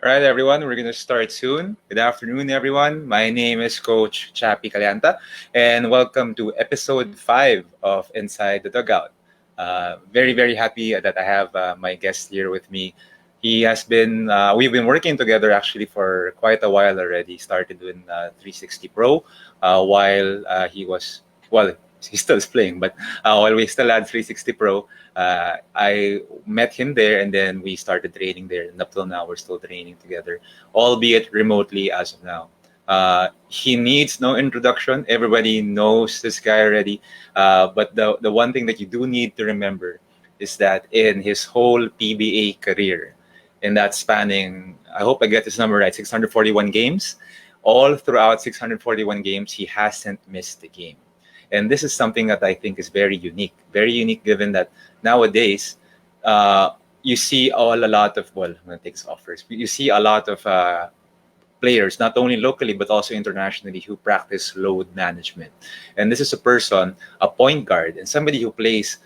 All right, everyone, we're going to start soon. Good afternoon, everyone. My name is Coach Chappy, Callanta, and welcome to episode 5 of Inside the Dugout. Very, very happy that I have my guest here with me. We've been working together actually for quite a while already. Started in 360 Pro while he was, well, he still is playing, but while we still had 360 Pro, I met him there, and then we started training there. And up till now, we're still training together, albeit remotely as of now. He needs no introduction. Everybody knows this guy already. But the one thing that you do need to remember is that in his whole PBA career, in that spanning, I hope I get this number right, 641 games, all throughout 641 games, he hasn't missed a game. And this is something that I think is very unique given that nowadays you see a lot of, well, I'm going to take this off first. You see a lot of players, not only locally but also internationally, who practice load management. And this is a person, a point guard, and somebody who plays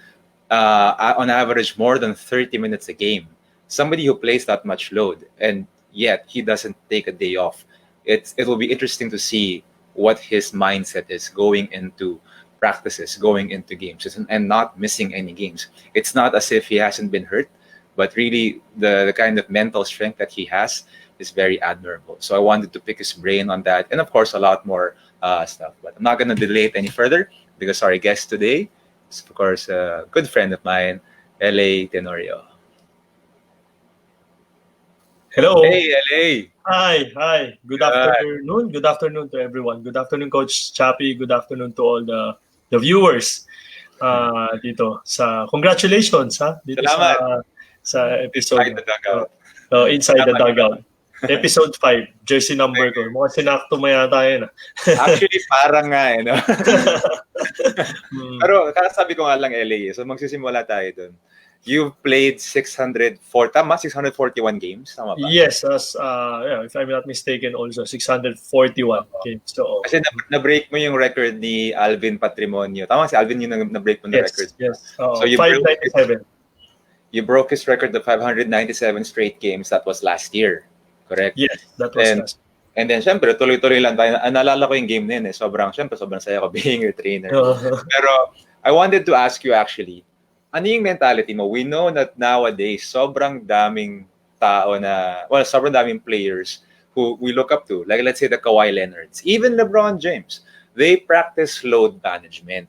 on average more than 30 minutes a game. Somebody who plays that much load, and yet he doesn't take a day off. It will be interesting to see what his mindset is going into practices, going into games, and not missing any games. It's not as if he hasn't been hurt, but really the kind of mental strength that he has is very admirable. So I wanted to pick his brain on that, and of course a lot more stuff. But I'm not going to delay it any further because our guest today is, of course, a good friend of mine, LA Tenorio. Hello. Hey, LA. Hi. Good afternoon. Good afternoon to everyone. Good afternoon, Coach Chappy. Good afternoon to all the viewers dito sa congratulations dito Salamat. sa episode Inside the Dugout. Inside the Salamat. Dugout. Episode 5, jersey number ko. Mukhang sinakto mo yata yun. Actually, parang nga no? Pero sabi ko nga lang, LA, so magsisimula tayo dun. You've played 641 games, tama ba? Yes, if I'm not mistaken, also 641 games. So, kasi na-break mo yung record ni Alvin Patrimonio. Tama, si Alvin yung na-break mo na record. Yes, so you 597. You broke his record of 597 straight games. That was last year, correct? Yes, that was last. And then, syempre, tuloy-tuloy lang tayo. Naalala ko yung game na yun. Sobrang saya ko being your trainer. Pero, I wanted to ask you actually, ano yung mentality mo? We know that nowadays, sobrang daming tao sobrang daming players who we look up to. Like, let's say the Kawhi Leonards, even LeBron James. They practice load management.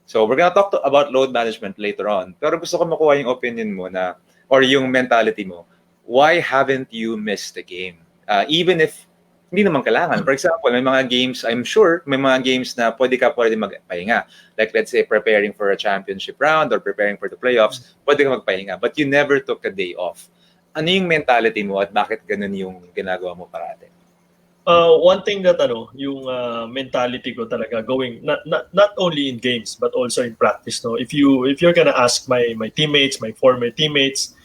So, we're gonna talk about load management later on. Pero gusto ko makuha yung opinion mo or yung mentality mo. Why haven't you missed a game? Even if hindi naman kailangan. For example, may mga games, I'm sure, may mga games na pwede magpahinga. Like, let's say, preparing for a championship round or preparing for the playoffs, pwede ka magpahinga. But you never took a day off. Ano yung mentality mo at bakit ganun yung ginagawa mo parate? One thing that yung mentality ko talaga going not only in games but also in practice, no. If you're gonna ask my teammates, my former teammates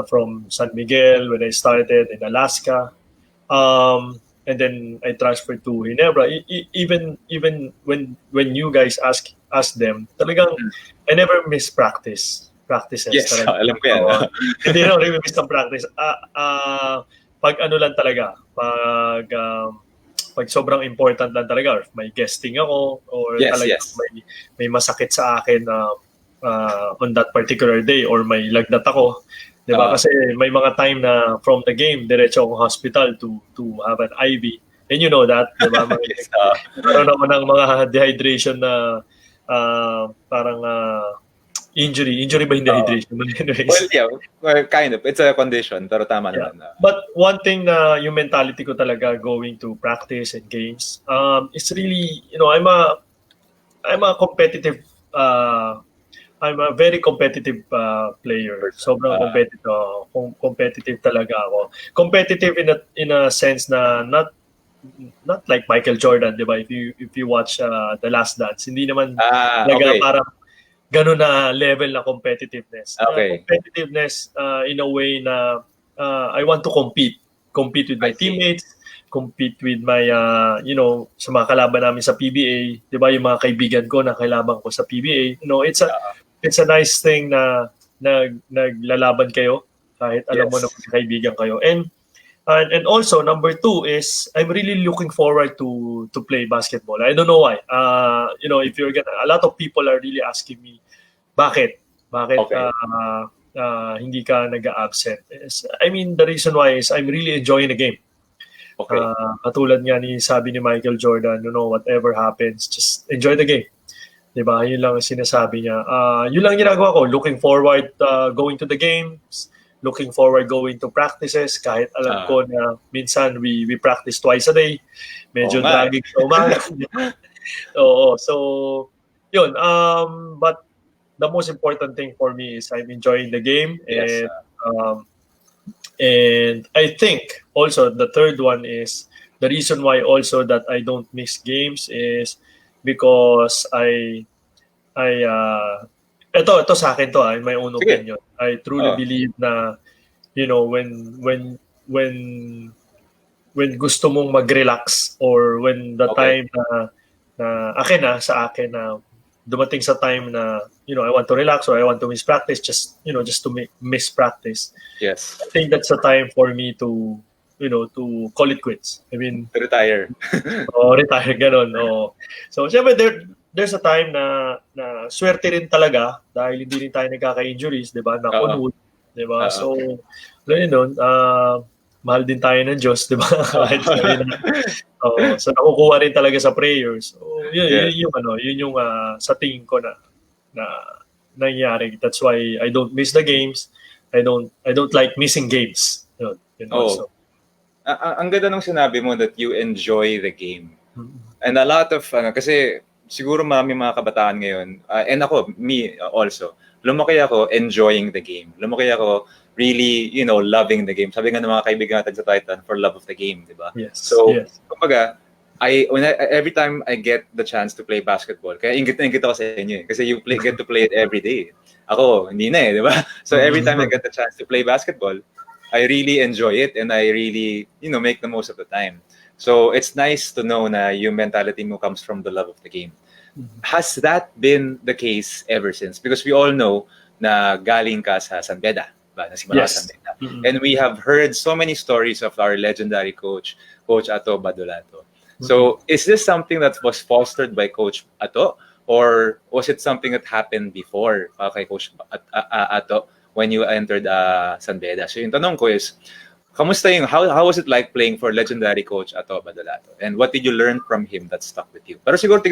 from San Miguel when I started in Alaska, and then I transferred to Ginebra. Even when you guys ask them, talagang I never miss practices. Yes, talaga. alam ko yan. Hindi na rin miss ng practice. Pag talaga, pag sobrang important lang talaga, or may guesting ako, or talaga may masakit sa akin on that particular day, or may lagnat ako. Diba? Kasi may mga time na from the game, diretso akong hospital to have an IV. And you know that, diba? Meron ako ng mga dehydration na parang injury ba hindi dehydration? Well, kind of. It's a condition, pero tama naman. But one thing na yung mentality ko talaga going to practice and games, it's really, I'm a competitive I'm a very competitive player. Sobrang competitive talaga ako. Competitive in a sense na not like Michael Jordan, 'di ba? If you watch The Last Dance, hindi naman parang ganun na level na competitiveness. Competitiveness in a way na I want to compete with my teammates, compete with my sa mga kalaban namin sa PBA, 'di ba? Yung mga kaibigan ko na kailaban ko sa PBA. It's a nice thing na naglalaban kayo kahit alam mo na kaibigan kayo. And And also number two is I'm really looking forward to play basketball. I don't know why. If you're gonna, a lot of people are really asking me, bakit Okay. hindi ka nag-absent? I mean, the reason why is I'm really enjoying the game. Okay. Katulad nga sabi ni Michael Jordan, whatever happens, just enjoy the game. Diba? Yun lang ang sinasabi niya. Yun lang ginagawa ko. Looking forward going to the games, looking forward going to practices, kahit alam ko na minsan we practice twice a day. Medyo dragging sa umaga. Oo. So, yun. But the most important thing for me is I'm enjoying the game. Yes. And I think also the third one is the reason why also that I don't miss games is because ito sa akin to, in my own opinion. I truly believe na when gusto mong mag-relax or when the time sa akin na dumating sa time na I want to relax or I want to miss practice, just to miss practice. Yes. I think that's the time for me to to call it quits. I mean, retire. Retire ganon. So syempre there's a time na swerte rin talaga dahil hindi rin tayo nagkaka-injuries, 'di ba? Nakunod, 'di ba? So mahal din tayo ng Diyos, 'di ba? So nakukuha rin talaga sa prayers. So yun yung sa tingin ko na nangyayari. That's why I don't miss the games. I don't like missing games. So. Ang ganda nung sinabi mo that you enjoy the game. And a lot of kasi siguro marami mga kabataan ngayon, and ako, me also, lumaki ako enjoying the game. Lumaki ako really, loving the game. Sabi nga ng mga kaibigan natin sa Titan, for love of the game, di ba? Yes. So, kumbaga, every time I get the chance to play basketball, kaya ingit ako sa inyo kasi you get to play it every day. Ako, hindi na di ba? So, every time I get the chance to play basketball, I really enjoy it and I really, make the most of the time. So, it's nice to know na yung mentality mo comes from the love of the game. Has that been the case ever since? Because we all know na galing ka sa San Beda, nasimula sa San Beda. And we have heard so many stories of our legendary coach, Coach Ato Badulato. So, is this something that was fostered by Coach Ato, or was it something that happened before kay Coach Ato when you entered San Beda? So, yung tanong ko is, kamusta how was it like playing for legendary Coach Ato Badulato? And what did you learn from him that stuck with you? Pero siguro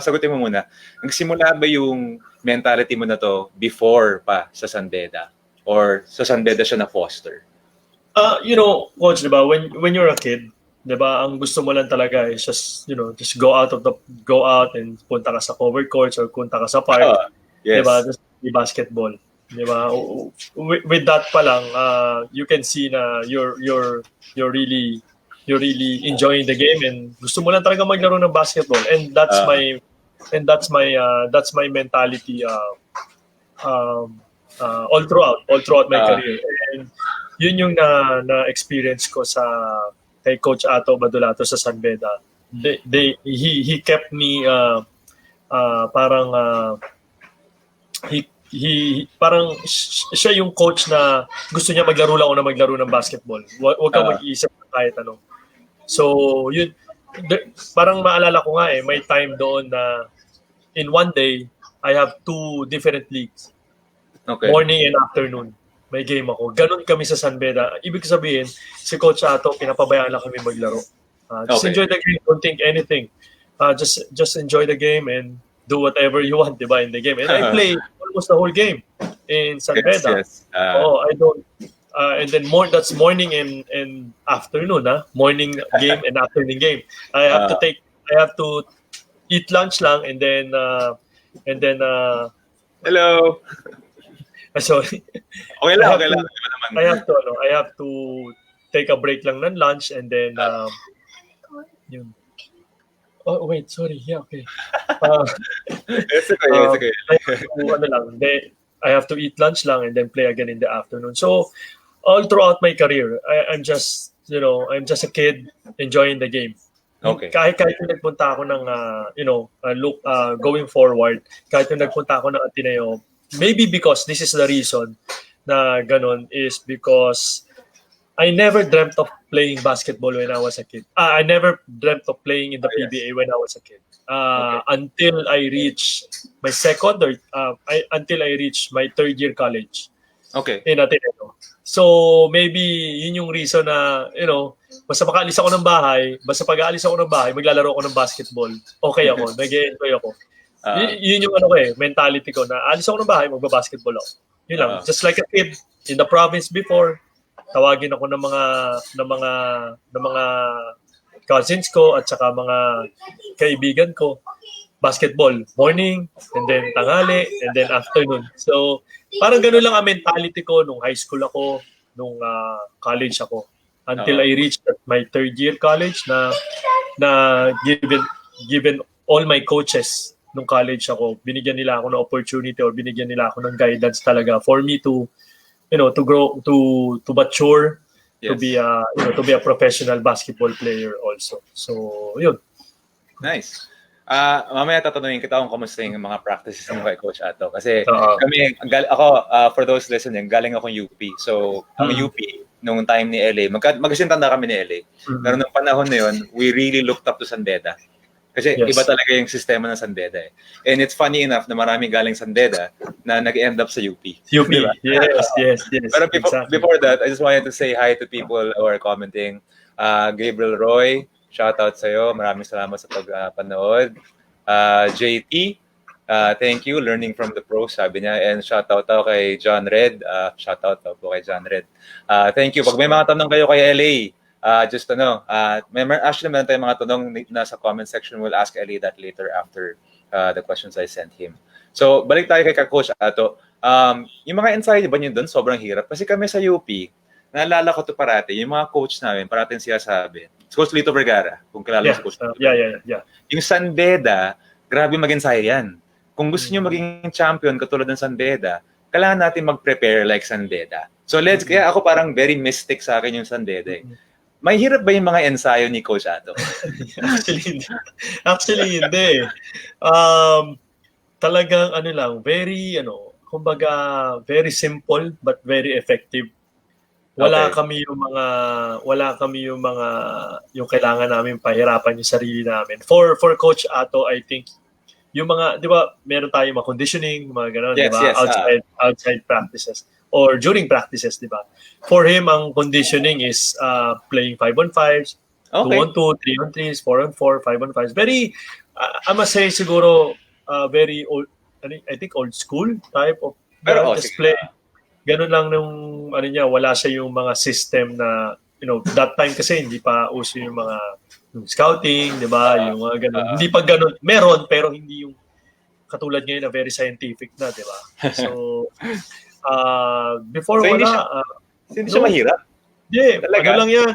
sagutin mo muna, nagsimula ba yung mentality mo na to before pa sa San Beda? Or sa San Beda siya na-foster? Coach, diba, when you're a kid, diba, ang gusto mo lang talaga is just go out and punta ka sa covered courts or punta ka sa park. Yes. Diba, just play basketball. Diba? With that pa lang, you can see na you're really enjoying the game and gusto mo lang talaga maglaro ng basketball, and that's my mentality all throughout my career. And yun yung na experience ko sa kay Coach Ato Badulato sa San Beda. He kept me parang siya yung coach na gusto niya maglaro lang ako na maglaro ng basketball. Huwag kang mag-iisip kahit ano. So, yun, parang maalala ko nga may time doon na in one day, I have 2 different leagues. Okay. Morning and afternoon. May game ako. Ganun kami sa San Beda. Ibig sabihin, si Coach Ato, pinapabayaan lang kami maglaro. Just enjoy the game. Don't think anything. Just enjoy the game and do whatever you want, diba, in the game. And I play almost the whole game in San Beda. Yes. I don't. And then that's morning and afternoon. Morning game and afternoon game. I have to eat lunch lang and then. Hello. Sorry. Okay lang. I have to take a break lang ng lunch and then. Yun. Oh wait, sorry. Yeah, okay. It's okay. I have to eat lunch lang and then play again in the afternoon. So all throughout my career, I'm just a kid enjoying the game. Okay. Kahit yung nagpunta ako ng going forward, kahit yung nagpunta ako ng Ateneo, maybe because this is the reason na ganun is because I never dreamt of playing basketball when I was a kid. I never dreamt of playing in the Yes. PBA when I was a kid. Okay. Until I reached my until I reached my third year college Okay. in Ateneo. So maybe yun yung reason na, basta makaalis ako ng bahay, basta pag-aalis ako ng bahay, maglalaro ako ng basketball. Okay ako, nag-enjoy ako. Yun yung mentality ko na alis ako ng bahay, magba-basketball ako. Yun lang. Just like a kid in the province before, tawagin ako ng mga cousins ko at saka mga kaibigan ko. Basketball, morning, and then tanghali, and then afternoon. So, parang gano'n lang ang mentality ko nung high school ako, nung college ako. Until I reached my third year college na given all my coaches nung college ako, binigyan nila ako ng opportunity or binigyan nila ako ng guidance talaga for me to grow, to mature, to be a professional basketball player also. So, yun. Nice. Mamaya tatanungin kita kung kamusta yung mga practices mo kay Coach Ato. Kasi ako, for those listening, galing akong UP. So, ang UP, nung time ni LA, magkasintanda kami ni LA. Pero nung panahon na yun, we really looked up to San Beda. Kasi iba talaga yung sistema ng San Beda. And it's funny enough na marami galing San Beda na nag-end up sa UP. UP, diba? Yes. Pero before that, I just wanted to say hi to people who are commenting. Gabriel Roy, shoutout sa'yo. Maraming salamat sa pagpanood. JT, thank you. Learning from the pros, sabi niya. And shoutout daw kay John Red. Shoutout daw po kay John Red. Thank you. Pag may mga tanong kayo kay LA, actually meron tayong mga tanong nasa comment section. We'll ask LA that later after the questions I sent him. So, balik tayo kay Coach Ato. Yung mga inside ba niyo doon, sobrang hirap. Kasi kami sa UP, naalala ko to parati, yung mga coach namin, parating siya sabi, Coach Lito Vergara, kung kilala si Coach Lito. Yeah. Yung San Beda, grabe mag-ensayo yan. Kung gusto niyo maging champion katulad ng San Beda, kailangan natin mag-prepare like San Beda. So kaya ako parang very mystic sa akin yung San Beda. May hirap ba yung mga ensayo ni Coach Ato? Actually, hindi. Talagang kumbaga very simple but very effective. Wala kami yung kailangan namin pahirapan yung sarili namin. For Coach Ato, I think yung mga, 'di ba, meron tayong mga conditioning, mga ganun, 'di ba? Outside practices or during practices, 'di ba? For him, ang conditioning is playing 5-on-5s, 2-on-2, 3-on-3s, 4-on-4, 5-on-5s. Very I must say siguro very old, I think old school type of display. Ganun lang nung wala siya yung mga system na that time kasi hindi pa uso yung mga scouting, 'di ba? Yung mga ganun. Hindi pa ganun. Meron pero hindi yung katulad ngayon na very scientific na, 'di ba? So before hindi siya mahirap. Hindi, ano lang 'yan.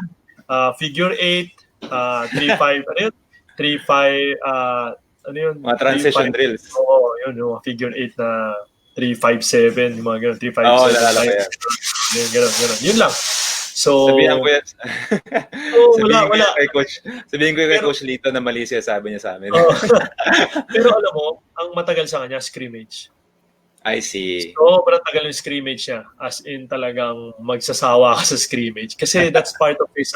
Figure 8, 3-5, 3-5 mga transition drills. Oo, yun yung figure 8 na 3-5-7, yung mga gano'n, 3-5-7. Oo, lalala ko yan. Gano'n. Yun lang. So, sabihin ko yan. wala. Sabihin ko kay Coach Lito na mali siya, sabi niya sa amin. Pero alam mo, ang matagal sa kanya, scrimmage. I see. Sobrang tagal yung scrimmage niya. As in talagang magsasawa ka sa scrimmage. Kasi that's part of his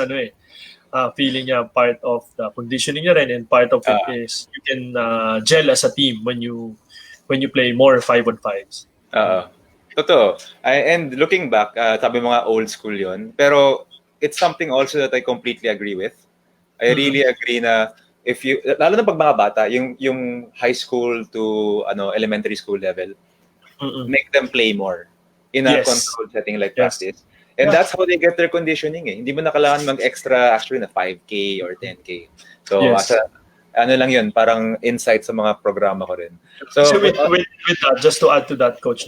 feeling niya, part of the conditioning niya rin, and part of it is you can gel as a team when you play more 5-on-5s. Totoo. And looking back, sabi mo nga old school yon. Pero it's something also that I completely agree with. I really agree na lalo na pag mga bata, yung high school to elementary school level, make them play more in a controlled setting like practice. And that's how they get their conditioning eh. Hindi mo na kailangan mag-extra actually na 5K or 10K. So lang yun, parang insight sa mga programa ko rin. So with that, just to add to that, Coach,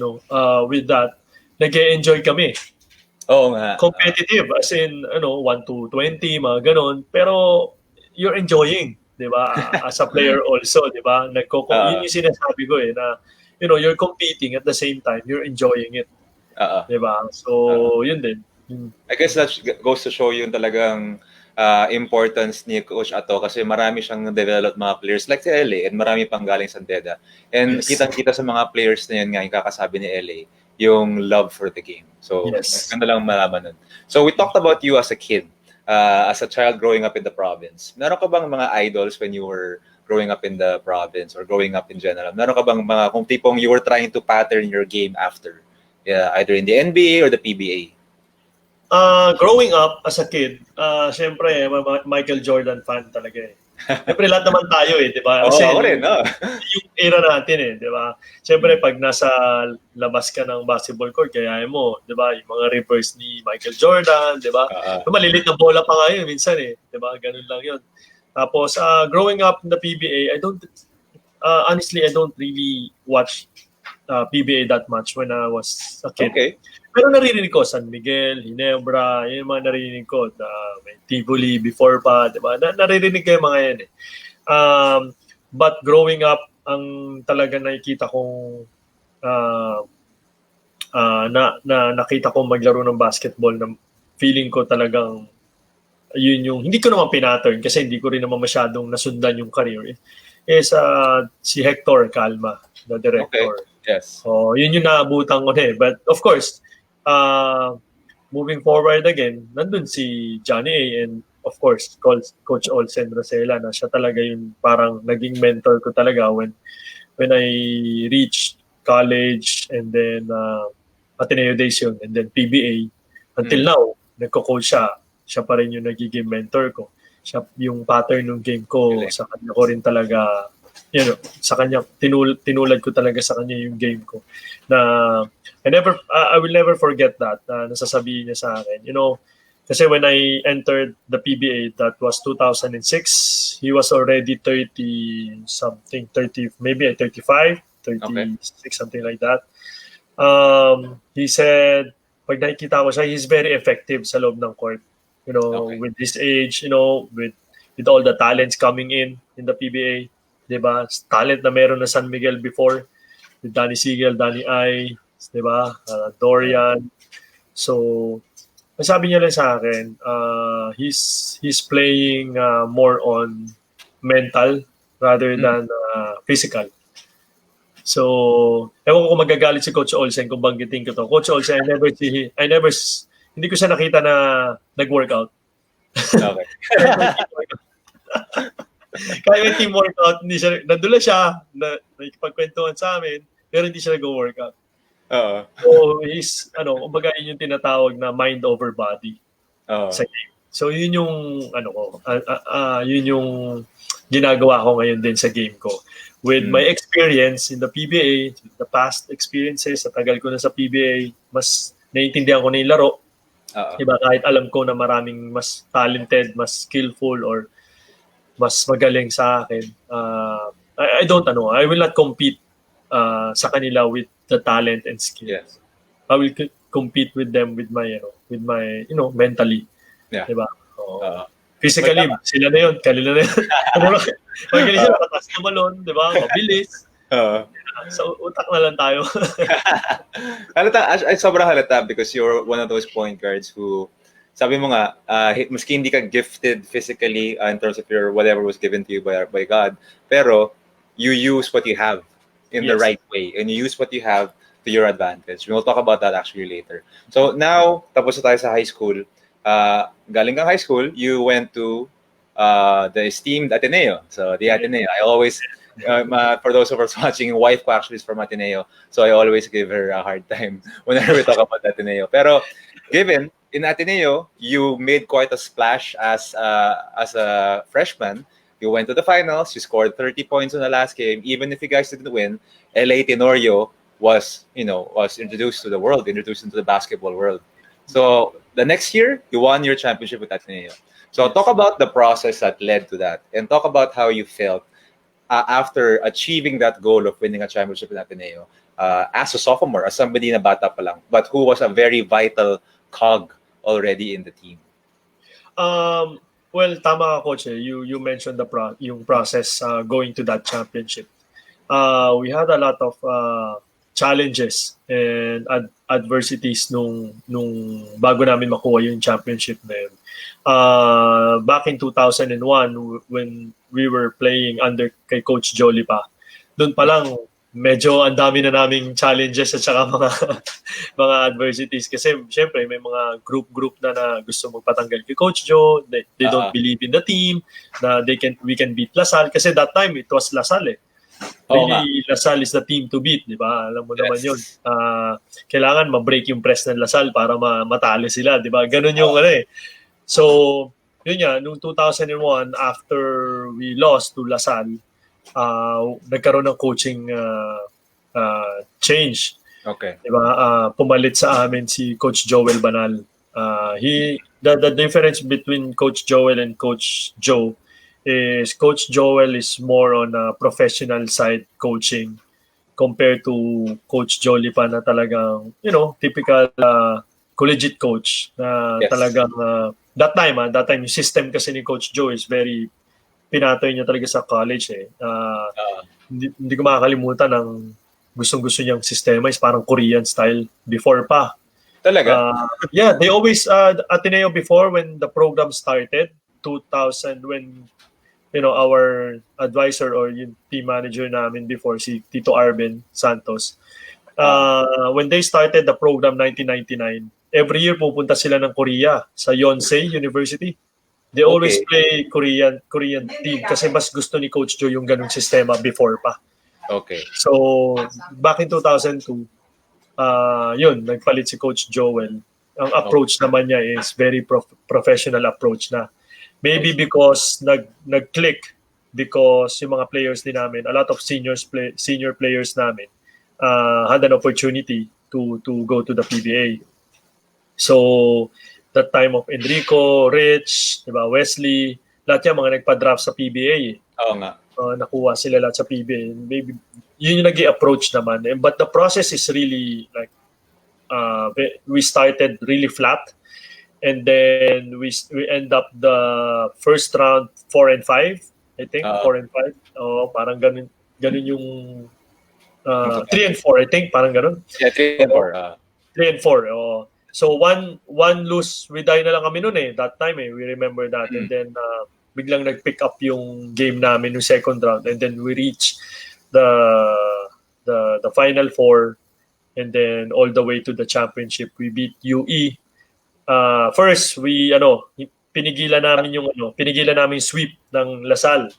with that, nag-e-enjoy kami. Oo nga. Competitive, as in, 1-20, mga ganon. Pero you're enjoying, di ba? As a player also, di ba? Yun yung sinasabi ko na, you're competing at the same time, you're enjoying it. Di ba? So, yun din. I guess that goes to show yung talagang importance ni Coach Ato kasi marami siyang developed mga players like si LA and marami pang galing San Beda. And kitang-kita sa mga players na yun nga, yung kakasabi ni LA, yung love for the game. So, Yes. ganda lang malaman nun. So, we talked about you as a kid, as a child growing up in the province. Meron ka bang mga idols when you were growing up in the province or growing up in general? Meron ka bang mga kung tipong you were trying to pattern your game after? Yeah, either in the NBA or the PBA? Growing up as a kid, syempre, Michael Jordan fan talaga eh. Syempre, lahat naman tayo eh, di ba? Oo, Kasi ako rin, no? yung era natin eh, di ba? Syempre, pag nasa labas ka ng basketball court, kaya mo, di ba? Yung mga reverse ni Michael Jordan, di ba? Malilit na bola pa nga yun minsan eh, di ba? Ganun lang yun. Tapos, growing up in the PBA, honestly, I don't really watch PBA that much when I was a kid. Okay. Pero naririnig ko, San Miguel, Ginebra, yun yung mga naririnig ko. May Tivoli before pa, di ba? Naririnig ko yung mga yan eh. But growing up, ang talaga nakikita kong nakita kong maglaro ng basketball na feeling ko talagang yun yung, hindi ko naman pinattern kasi hindi ko rin naman masyadong nasundan yung career is si Hector Calma, the director. Okay. Yes. So, yun yung naabutan ko na eh. But of course, moving forward again, nandun si Johnny A and of course, Coach Olsen Rosela na siya talaga yung parang naging mentor ko talaga when I reached college and then Ateneo days yun and then PBA. Until now, nagko-coach siya. Siya pa rin yung nagiging mentor ko. Siya yung pattern ng game ko. Sa kanya ko rin talaga sa kanya tinulad ko talaga sa kanya yung game ko na I will never forget that na nasasabihin niya sa akin kasi when I entered the PBA that was 2006 he was already 30 something 30 maybe 35 36 okay. Something like that. He said pag nakikita ko siya he's very effective sa loob ng court okay. With his age with all the talents coming in the PBA. Diba? Talent na meron na San Miguel before with Danny Sigel, Danny Ai, diba? Dorian. So, sabi niya lang sa akin, he's playing more on mental rather than physical. So, ewan ko kung magagalit si Coach Olsen kung banggitin ko to. Coach Olsen, hindi ko siya nakita na nag-workout. Okay. Kaya may team workout, nandun lang siya, nakikipagkwentuhan sa amin, pero hindi siya nag-workout. So, kumbaga yun yung tinatawag na mind over body sa game. So, yun yung, yun yung ginagawa ko ngayon din sa game ko. With my experience in the PBA, the past experiences, sa tagal ko na sa PBA, mas naiintindihan ko na yung laro. Diba, kahit alam ko na maraming mas talented, mas skillful, or mas magaling sa akin. I will not compete sa kanila with the talent and skill. Yes. I will compete with them with my mentally. Yeah. Diba? Physically, sila na yun. Kalila na yun. Magaling sila, patas na malon, diba? Mabilis. So, utak na lang tayo. Sobrang halata because you're one of those point guards who sabi mo nga, maski hindi ka gifted physically in terms of your whatever was given to you by God, pero you use what you have in the right way and you use what you have to your advantage. We'll talk about that actually later. So now, tapos na tayo sa high school. Galing kang high school, you went to the esteemed Ateneo. So the Ateneo, I always, for those of us watching, wife ko actually is from Ateneo. So I always give her a hard time whenever we talk about Ateneo. Pero given in Ateneo, you made quite a splash as a freshman. You went to the finals. You scored 30 points in the last game. Even if you guys didn't win, LA Tenorio was introduced to the world, introduced into the basketball world. So the next year, you won your championship with Ateneo. So talk about the process that led to that, and talk about how you felt after achieving that goal of winning a championship in Ateneo as a sophomore, as somebody na bata pa lang, but who was a very vital cog already in the team. Well, tama ka, Coach. You mentioned yung process going to that championship. We had a lot of challenges and adversities nung bago namin makuha yung championship na yun. Back in 2001, when we were playing under kay Coach Jolly pa, doon pa lang medyo ang dami na naming challenges at saka mga mga adversities kasi syempre may mga group na gusto magpatanggal kay Coach Joe. They don't believe in the team na we can beat Lasal kasi that time it was Lasal eh. Really, Lasal is the team to beat, di ba? Alam mo naman yun. Kailangan ma-break yung press ng Lasal para matalo sila, di ba? Ganun yung ano eh. So, yun nga, noong 2001, after we lost to Lasal, nagkaroon ng coaching change. Okay. Diba? Pumalit sa amin si Coach Joel Banal. The difference between Coach Joel and Coach Joe is Coach Joel is more on a professional side coaching compared to Coach Jolly pa na talagang, typical collegiate coach na talagang that time yung system kasi ni Coach Joe is very pinatoy niya talaga sa college eh. Hindi ko makakalimutan ng gustong-gusto niyang sistema is parang Korean style before pa. Talaga? Yeah, they always Ateneo before when the program started 2000 when our advisor or yung team manager namin before si Tito Arben Santos when they started the program 1999 every year pupunta sila ng Korea sa Yonsei University. They always play Korean team kasi mas gusto ni Coach Joe yung ganung sistema before pa. Okay. So, back in 2002, yun, nagpalit si Coach Joel. Ang approach naman niya is very professional approach na. Maybe because nag-click because yung mga players din namin, a lot of senior players namin had an opportunity to go to the PBA. So, that time of Enrico, Rich, diba, Wesley, lahat yan mga nagpa-draft sa PBA. Oo nga. Nakuha sila lahat sa PBA. Maybe yun yung nag-i-approach naman. But the process is really like we started really flat and then we end up the first round 4 and 5, I think. 4 and 5. Parang ganun yung 3 and 4, I think. Parang ganun. Yeah, 3 and 4. 3 and 4. So one lose, we die na lang kami noon eh. That time eh, we remember that. And then biglang nag-pick up yung game namin yung second round and then we reach the final four and then all the way to the championship. We beat UE. First, pinigilan namin sweep ng Lasal.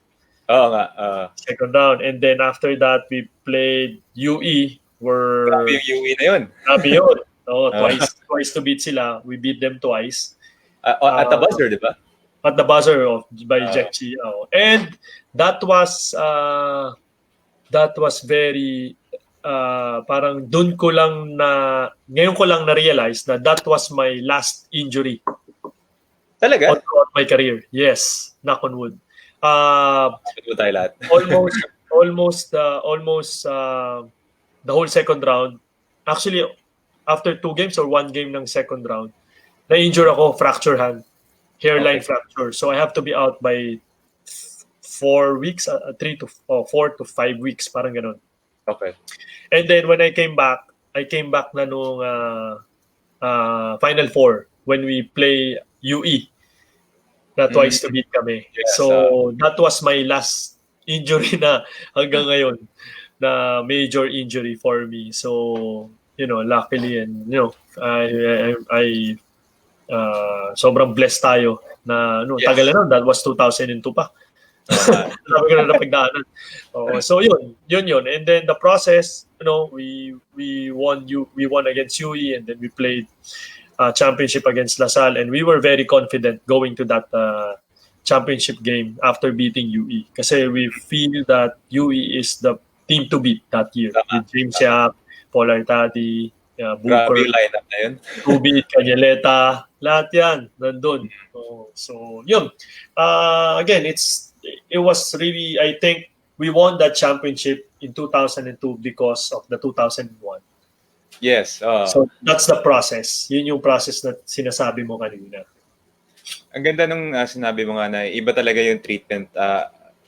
Oo nga. Second round. And then after that, we played UE. Grabe yung UE na yun. Grabe yun. Twice to beat sila. We beat them twice. At the buzzer, di ba? At the buzzer by Jack Chi. And that was very parang ngayon ko lang na-realize na that was my last injury. Talaga? On my career. Yes. Knock on wood. Almost the whole second round. Actually, after 2 games or 1 game ng second round, na-injure ako, fracture hand, hairline fracture. So I have to be out by 4 weeks, 4 to 5 weeks, parang ganun. Okay. And then when I came back na nung Final Four when we play UE na twice to beat kami. Yes, so that was my last injury na hanggang ngayon na major injury for me. So luckily and I sobrang blessed tayo na tagal na nun. That was 2002 pa. Sabi ko na napagdaanan. So yun. And then the process, we won against UE and then we played championship against Lasal and we were very confident going to that championship game after beating UE kasi we feel that UE is the team to beat that year. With James Yap, Paul Artadi, Booker, grabe yung lineup na yun. Ruby, Canyaleta, lahat yan nandun. So yun. Again, it was really, I think we won that championship in 2002 because of the 2001. Yes. So that's the process. Yun yung process na sinasabi mo kanina. Ang ganda nung sinabi mo nga na iba talaga yung treatment.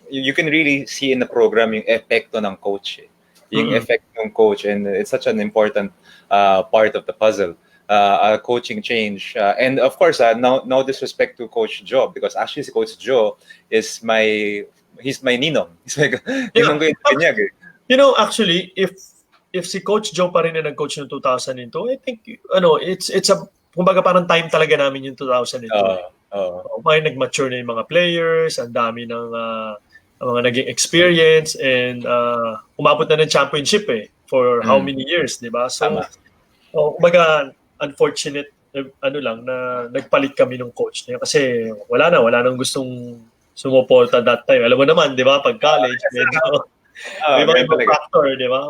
You can really see in the program yung epekto ng coach. Yung effect ng coach, and it's such an important part of the puzzle. Coaching change. And of course, no disrespect to Coach Joe, because actually si Coach Joe is he's my ninong. He's my ninong ko yung Binyag. Actually, if si Coach Joe pa rin na nag-coach noong 2002, I think it's a kumbaga parang time talaga namin yung 2002. Parang nag-mature na yung mga players, ang dami ng mga naging experience, and umabot na ng championship for how many years, di ba? So, kumbaga unfortunate lang na nagpalit kami ng coach niya kasi wala nang gustong sumuporta that time. Alam mo naman, di ba, pag college, medyo may mga ibang factor, di ba?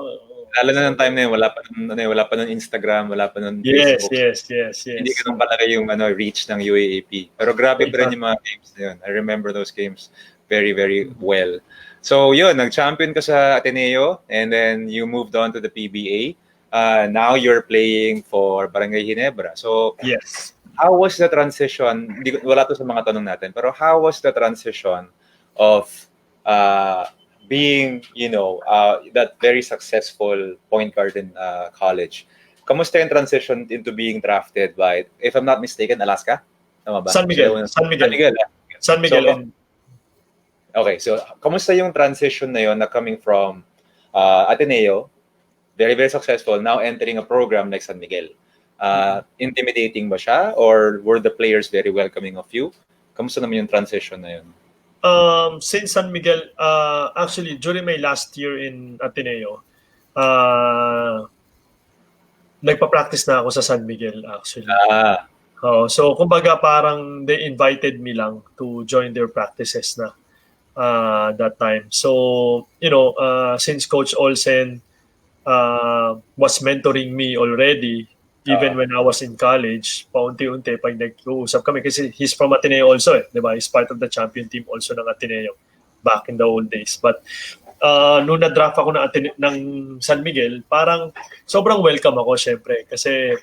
Lalo na ng time na yun, wala pa nun Instagram, wala pa nun Yes. Facebook. Hindi ganun kalaki yung reach ng UAAP. Pero grabe pa rin yung mga games na yun. I remember those games very, very well. So yun, nag-champion ka sa Ateneo and then you moved on to the PBA. Now you're playing for Barangay Ginebra. So yes. How was the transition? Wala to sa mga tanong natin, pero how was the transition of being, that very successful point guard in college? Kamusta yung transition into being drafted by, if I'm not mistaken, Alaska? Tama ba? San Miguel. Okay, so kamusta yung transition na yun na coming from Ateneo, very, very successful, now entering a program like San Miguel? Intimidating ba siya? Or were the players very welcoming of you? Kamusta naman yung transition na yun? Since San Miguel, actually, during my last year in Ateneo, nagpa-practice na ako sa San Miguel, actually. So, kumbaga, parang they invited me lang to join their practices na that time. So, since Coach Olsen was mentoring me already, even when I was in college, paunti-unti pag nag-uusap kami kasi he's from Ateneo also, di ba? He's part of the champion team also ng Ateneo back in the old days. But nung na-draft ako ng San Miguel, parang sobrang welcome ako syempre kasi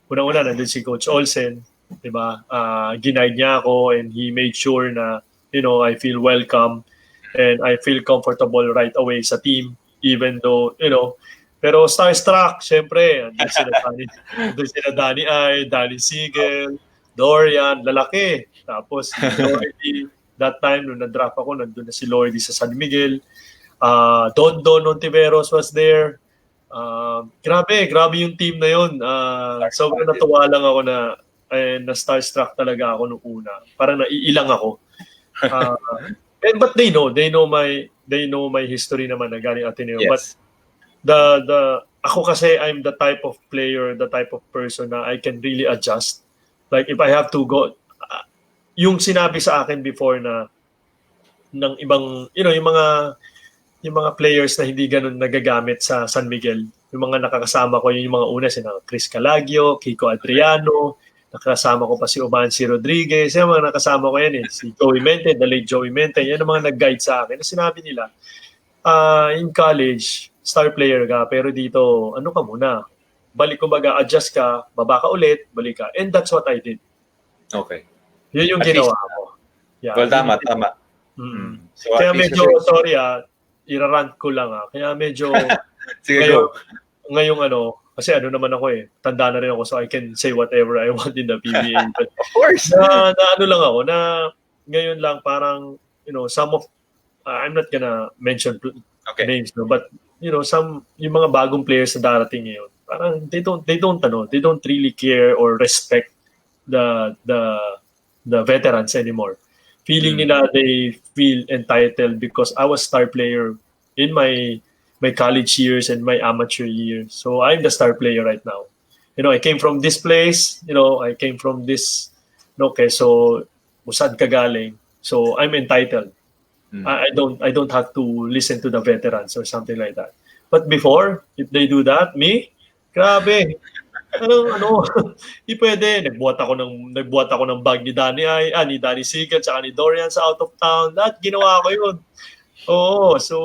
unang-una nandun si Coach Olsen, di ba? Ginaid niya ako and he made sure na I feel welcome and I feel comfortable right away sa team even though, pero starstruck, syempre. Doon sila Danny Ay, Danny Siegel, Dorian, lalaki. Tapos Lordy, that time, nung na-draft ako, nandun na si Lordy sa San Miguel. Don Ontiveros was there. Grabe yung team na yun. Sobrang natuwa lang ako na starstruck talaga ako nung una. Parang naiilang ako. But they know my history naman na galing Ateneo. Yes. But ako kasi I'm the type of player, the type of person na I can really adjust. Like if I have to go, yung sinabi sa akin before na ng ibang, yung mga players na hindi ganun nagagamit sa San Miguel, yung mga nakakasama ko, yung mga una sina Chris Calagio, Kiko Adriano, nakasama ko pa si Obansi Rodriguez, yung mga nakasama ko yan si Joey Mente, the late Joey Mente, yan ang mga nag-guide sa akin. Sinabi nila, in college, star player ka, pero dito, ka muna? Balik, kumbaga, adjust ka, baba ka ulit, balik ka. And that's what I did. Okay. Yun yung ginawa ko. Yeah, well, tama. Mm-hmm. So, kaya medyo, sorry irarant ko lang Kaya medyo, sige, ngayong kasi naman ako tanda na rin ako so I can say whatever I want in the PBA. But, of course. Na lang ako, na ngayon lang parang, some of, I'm not gonna mention names, but yung mga bagong players na darating ngayon, parang they don't really care or respect the veterans anymore. Feeling nila they feel entitled because I was star player in my college years and my amateur years. So I'm the star player right now. I came from this place, I came from this, okay, so saan ka galing? So I'm entitled. I don't have to listen to the veterans or something like that. But before, if they do that, me, grabe. Hindi pwede. Nagbuhat ako ng bag ni Danny Siegel, tsaka ni Dorian sa out of town. Lahat ginawa ko yun. Oo, so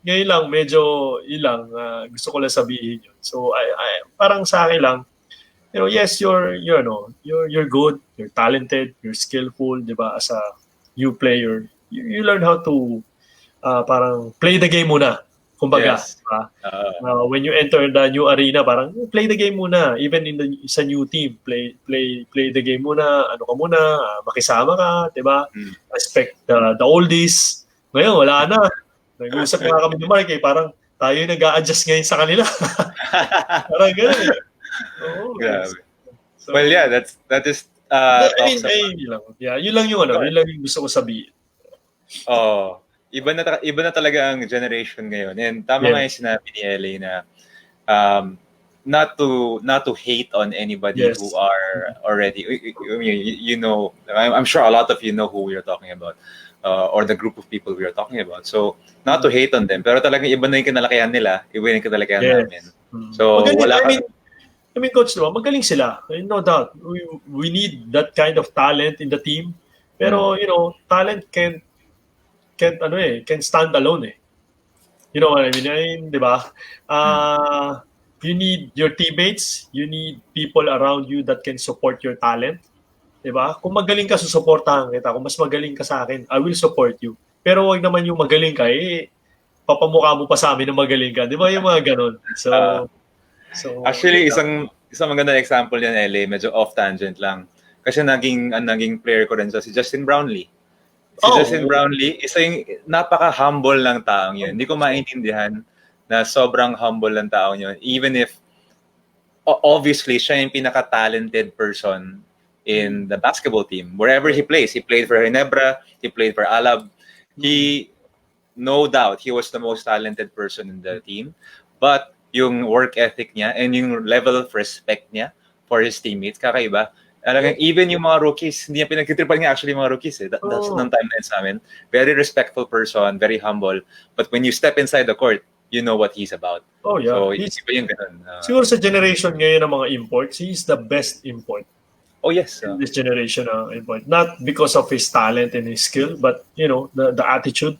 ngayon lang medyo ilang gusto ko lang sabihin yun. So I parang sa akin lang, yes, you're good, you're talented, you're skillful, 'di ba? As a new player, you learn how to parang play the game muna. Kumbaga, yes. When you enter the new arena, parang play the game muna. Even sa new team, play the game muna. Makisama ka, 'di ba? Respect the oldies. Ngayon, wala na. Nag-uusap nga kami ni Mark parang tayo nag-a-adjust ngayon sa kanila. Parang gano'n eh. Oo. Grabe. So, Well, yeah, that is talks about. yun lang. Yeah, yun lang yung yun lang yung gusto ko sabihin. Oh, iba na talaga ang generation ngayon. And tama nga yung sinabi ni LA na um, not to hate on anybody who are already you know, I'm sure a lot of you know who we are talking about, or the group of people we are talking about. So not to hate on them, pero talagang iba na yung kinalakihan nila, iba na yung kinalakihan namin. So magaling, I mean, coach, no, magaling sila, no doubt. We need that kind of talent in the team, pero you know, talent can stand alone eh. You know what I mean, di ba? You need your teammates, you need people around you that can support your talent. Diba? Kung magaling ka, susuportahan kita. Kung mas magaling ka sa akin, I will support you. Pero wag naman yung magaling ka, papamukha mo pa sa amin na magaling ka. Di ba yung mga ganun? So actually, isang magandang example yan, LA, medyo off tangent lang. Kasi naging player ko rin si Justin Brownlee. Justin Brownlee, isa yung napaka-humble ng taong yun. Hindi ko maintindihan na sobrang humble ng taong yun. Even if, obviously, siya yung pinaka-talented person in the basketball team. Wherever he plays. He played for Ginebra, he played for Alab. No doubt, he was the most talented person in the team. But yung work ethic niya and yung level of respect niya for his teammates, kakaiba. Even yung mga rookies, hindi niya pinagtitripan niya actually mga rookies. That's nung time na yun sa amin. Very respectful person, very humble. But when you step inside the court, you know what he's about. Oh, yeah. So, iba yung ganun. Siguro sa generation ngayon ng mga imports, he's the best import. Oh, yes. In this generation import. Not because of his talent and his skill, but, you know, the attitude.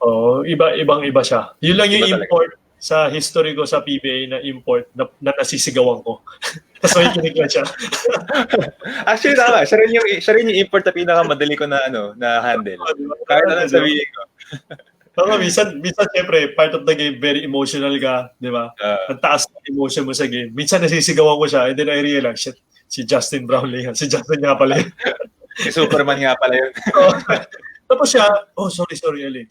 Oh, ibang-iba siya. Yun lang yung iba import talaga. Sa history ko sa PBA na import na nasisigawan ko. Tapos may kinig lang siya. Actually, tama. Siya rin yung import na pinakamadali ko na handle. Kahit anong sabihin ko. Minsan syempre, part of the game, very emotional ka, di ba? Ang taas ng emotion mo sa game. Minsan nasisigawan ko siya, and then I realize, shit, si Justin Brownlee, si Justin nga pala yun. Si Superman nga pala yun. Tapos siya, sorry, LA.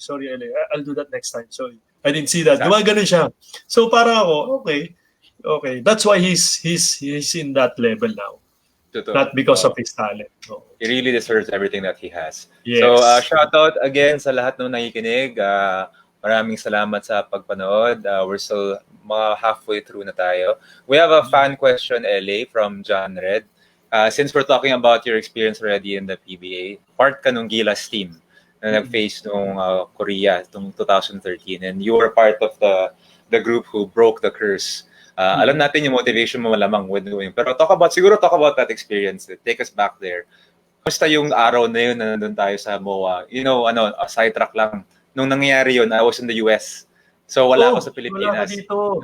I'll do that next time. Sorry. I didn't see that. Diba ganun siya? So para ako, okay. That's why he's in that level now. Not because of his talent. No. He really deserves everything that he has. Yes. So, shout out again sa lahat ng nakikinig. Maraming salamat sa pagpanood. We're still halfway through na tayo. We have a fan question, LA, from John Red. Since we're talking about your experience already in the PBA, part ka nung Gilas team na nag-face nung Korea nung 2013, and you were part of the group who broke the curse. Alam natin yung motivation mo malamang with doing. Pero talk about that experience. Take us back there. Basta yung araw na yun na nandun tayo sa MOA. You know, sidetrack lang. Nung nangyayari yun, I was in the US. So wala ako sa Pilipinas.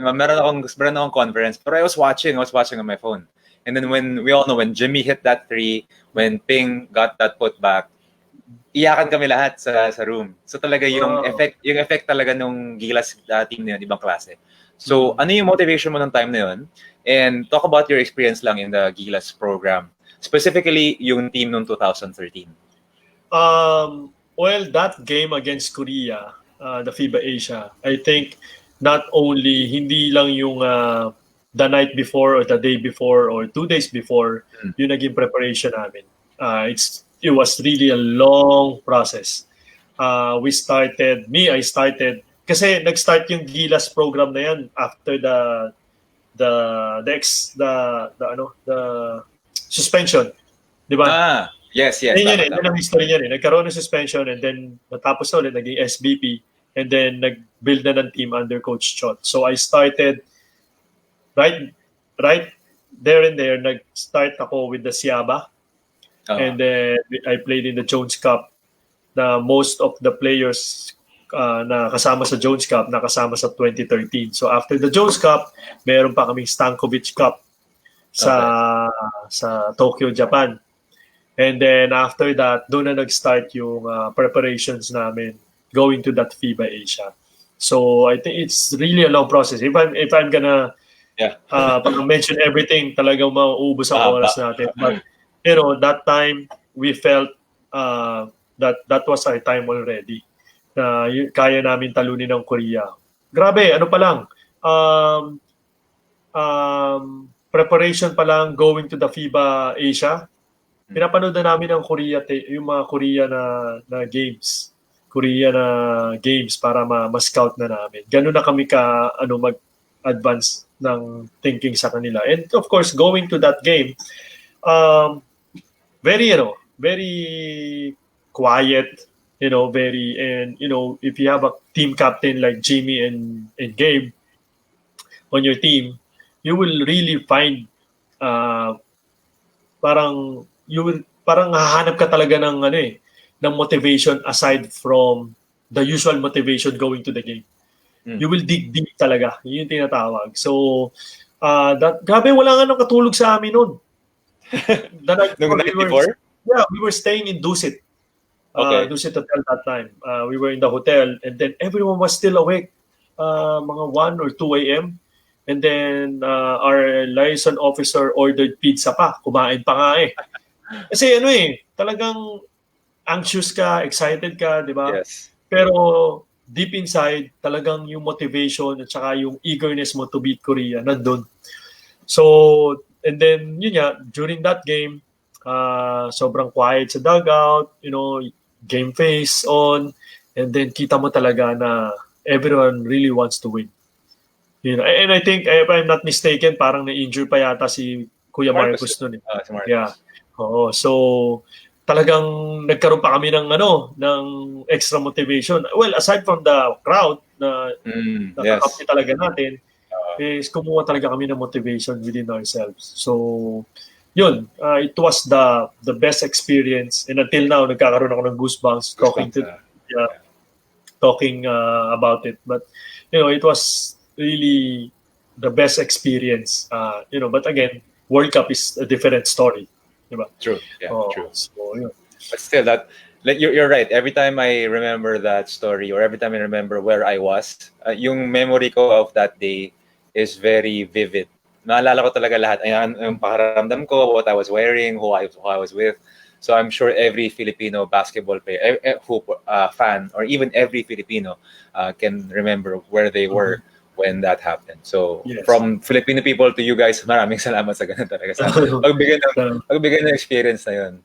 Meron akong conference. Pero I was watching on my phone. And then when Jimmy hit that three, when Ping got that putback, iyakan kami lahat sa room. So talaga yung effect talaga nung Gilas team na yun, ibang klase. So ano yung motivation mo ng time na yun? And talk about your experience lang in the Gilas program. Specifically yung team noong 2013. Well, that game against Korea, the FIBA Asia, I think not only hindi lang yung the night before or the day before or 2 days before yung naging preparation namin. It was really a long process. I started kasi nag-start yung Gilas program na yan after the suspension. Di ba? Yes. Yun ang history niyan. Nagkaroon ng suspension and then natapos na ulit, naging SBP and then nag-build na ng team under Coach Chot. So I started right there and there, nag-start ako with the Siaba. And then I played in the Jones Cup na most of the players na kasama sa Jones Cup, nakasama sa 2013. So after the Jones Cup, meron pa kaming Stankovic Cup sa Tokyo, Japan. And then after that, doon na nag-start yung preparations namin going to that FIBA Asia. So I think it's really a long process. If I'm gonna mention everything, talagang mauubos ang oras natin. But you know, that time we felt that was our time already. Kaya namin talunin ng Korea. grabe, ano pa lang, um, preparation pa lang going to the FIBA Asia. Pinapanood na namin ang yung mga Korea na games. Korea na games para ma-scout na namin. Ganun na kami mag-advance ng thinking sa kanila. And of course, going to that game, um, very quiet, if you have a team captain like Jimmy and Gabe on your team, you will really find uh, parang hahanap ka talaga ng motivation aside from the usual motivation going to the game. You will dig deep talaga. Yun yung tinatawag. So, grabe, wala nga nang katulog sa amin noon. The night Nung before, 94? we were staying in Dusit. Okay. Dusit Hotel that time. We were in the hotel and then everyone was still awake. Mga 1 or 2 a.m. And then our liaison officer ordered pizza pa. Kumain pa nga eh. Kasi talagang anxious ka, excited ka, di ba? Yes. Pero deep inside, talagang yung motivation at saka yung eagerness mo to beat Korea nandun. So, and then, yun nga, during that game, sobrang quiet sa dugout, game face on, and then kita mo talaga na everyone really wants to win. And I think, if I'm not mistaken, parang na-injure pa yata si Kuya Marcus nun. Si Marcus. Yeah. Oo. So, talagang nagkaroon pa kami ng extra motivation. Well, aside from the crowd na nakakampi talaga natin, is kumuha talaga kami ng motivation within ourselves. So, yun, it was the best experience, and until now nagkakaroon ako ng goosebumps talking about it. But it was really the best experience. But again, World Cup is a different story. Diba? True. Yeah, true. So, yun. But still, you're right. Every time I remember that story, or every time I remember where I was, yung memory ko of that day is very vivid. Naalala ko talaga lahat. Yung pakaramdam ko, what I was wearing, who I was with. So I'm sure every Filipino basketball player, fan, or even every Filipino can remember where they were when that happened. So from Filipino people to you guys, maraming salamat sa ganun talaga. Sa pagbigay ng experience na yun.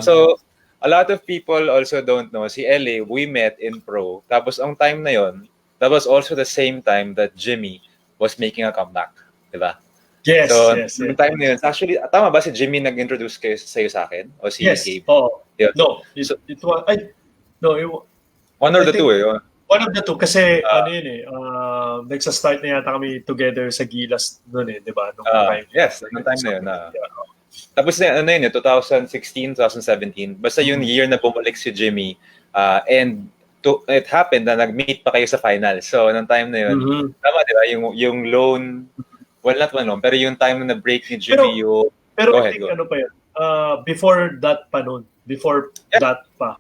So a lot of people also don't know, si Ellie, we met in pro. Tapos ang time na yun, that was also the same time that Jimmy was making a comeback. Diba? Yes, so, yes. Yung time na yun, actually, tama ba si Jimmy nag-introduce sa'yo sa akin? O si Gabe? Yeah. No, it was, one or the two eh. One of the two, kasi nagsa-start na yata kami together sa Gilas noon eh, di ba? Yes, nung time na yun. Tapos 2016, 2017, basta yung year na bumalik si Jimmy, and it happened na nag-meet pa kayo sa final. So, nung time na yun, tama di ba? Yung loan, well, not one loan, pero yung time na break ni Jimmy, pero I think ano pa yun, before that pa nun, that pa,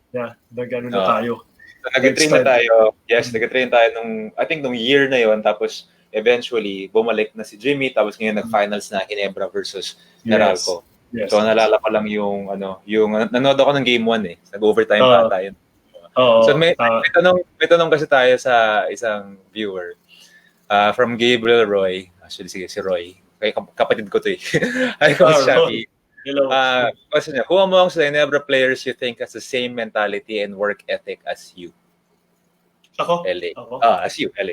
nag-ano na tayo. So, nag-train na tayo. Yes, nag-train tayo I think nung year na yon. Tapos eventually bumalik na si Jimmy, tapos ngayon nag-finals na Ginebra versus Meralco. Yes. So nalala ko lang yung nanood ako ng game 1 eh. Nag-overtime pa tayo. So may tanong kasi tayo sa isang viewer from Gabriel Roy. Actually sige, si Roy. Kay kapatid ko to eh. Hi, Coach Chappy. Hello. Question niya, who amongst the Ginebra players you think has the same mentality and work ethic as you? Ako? LA. Ako? As you, LA.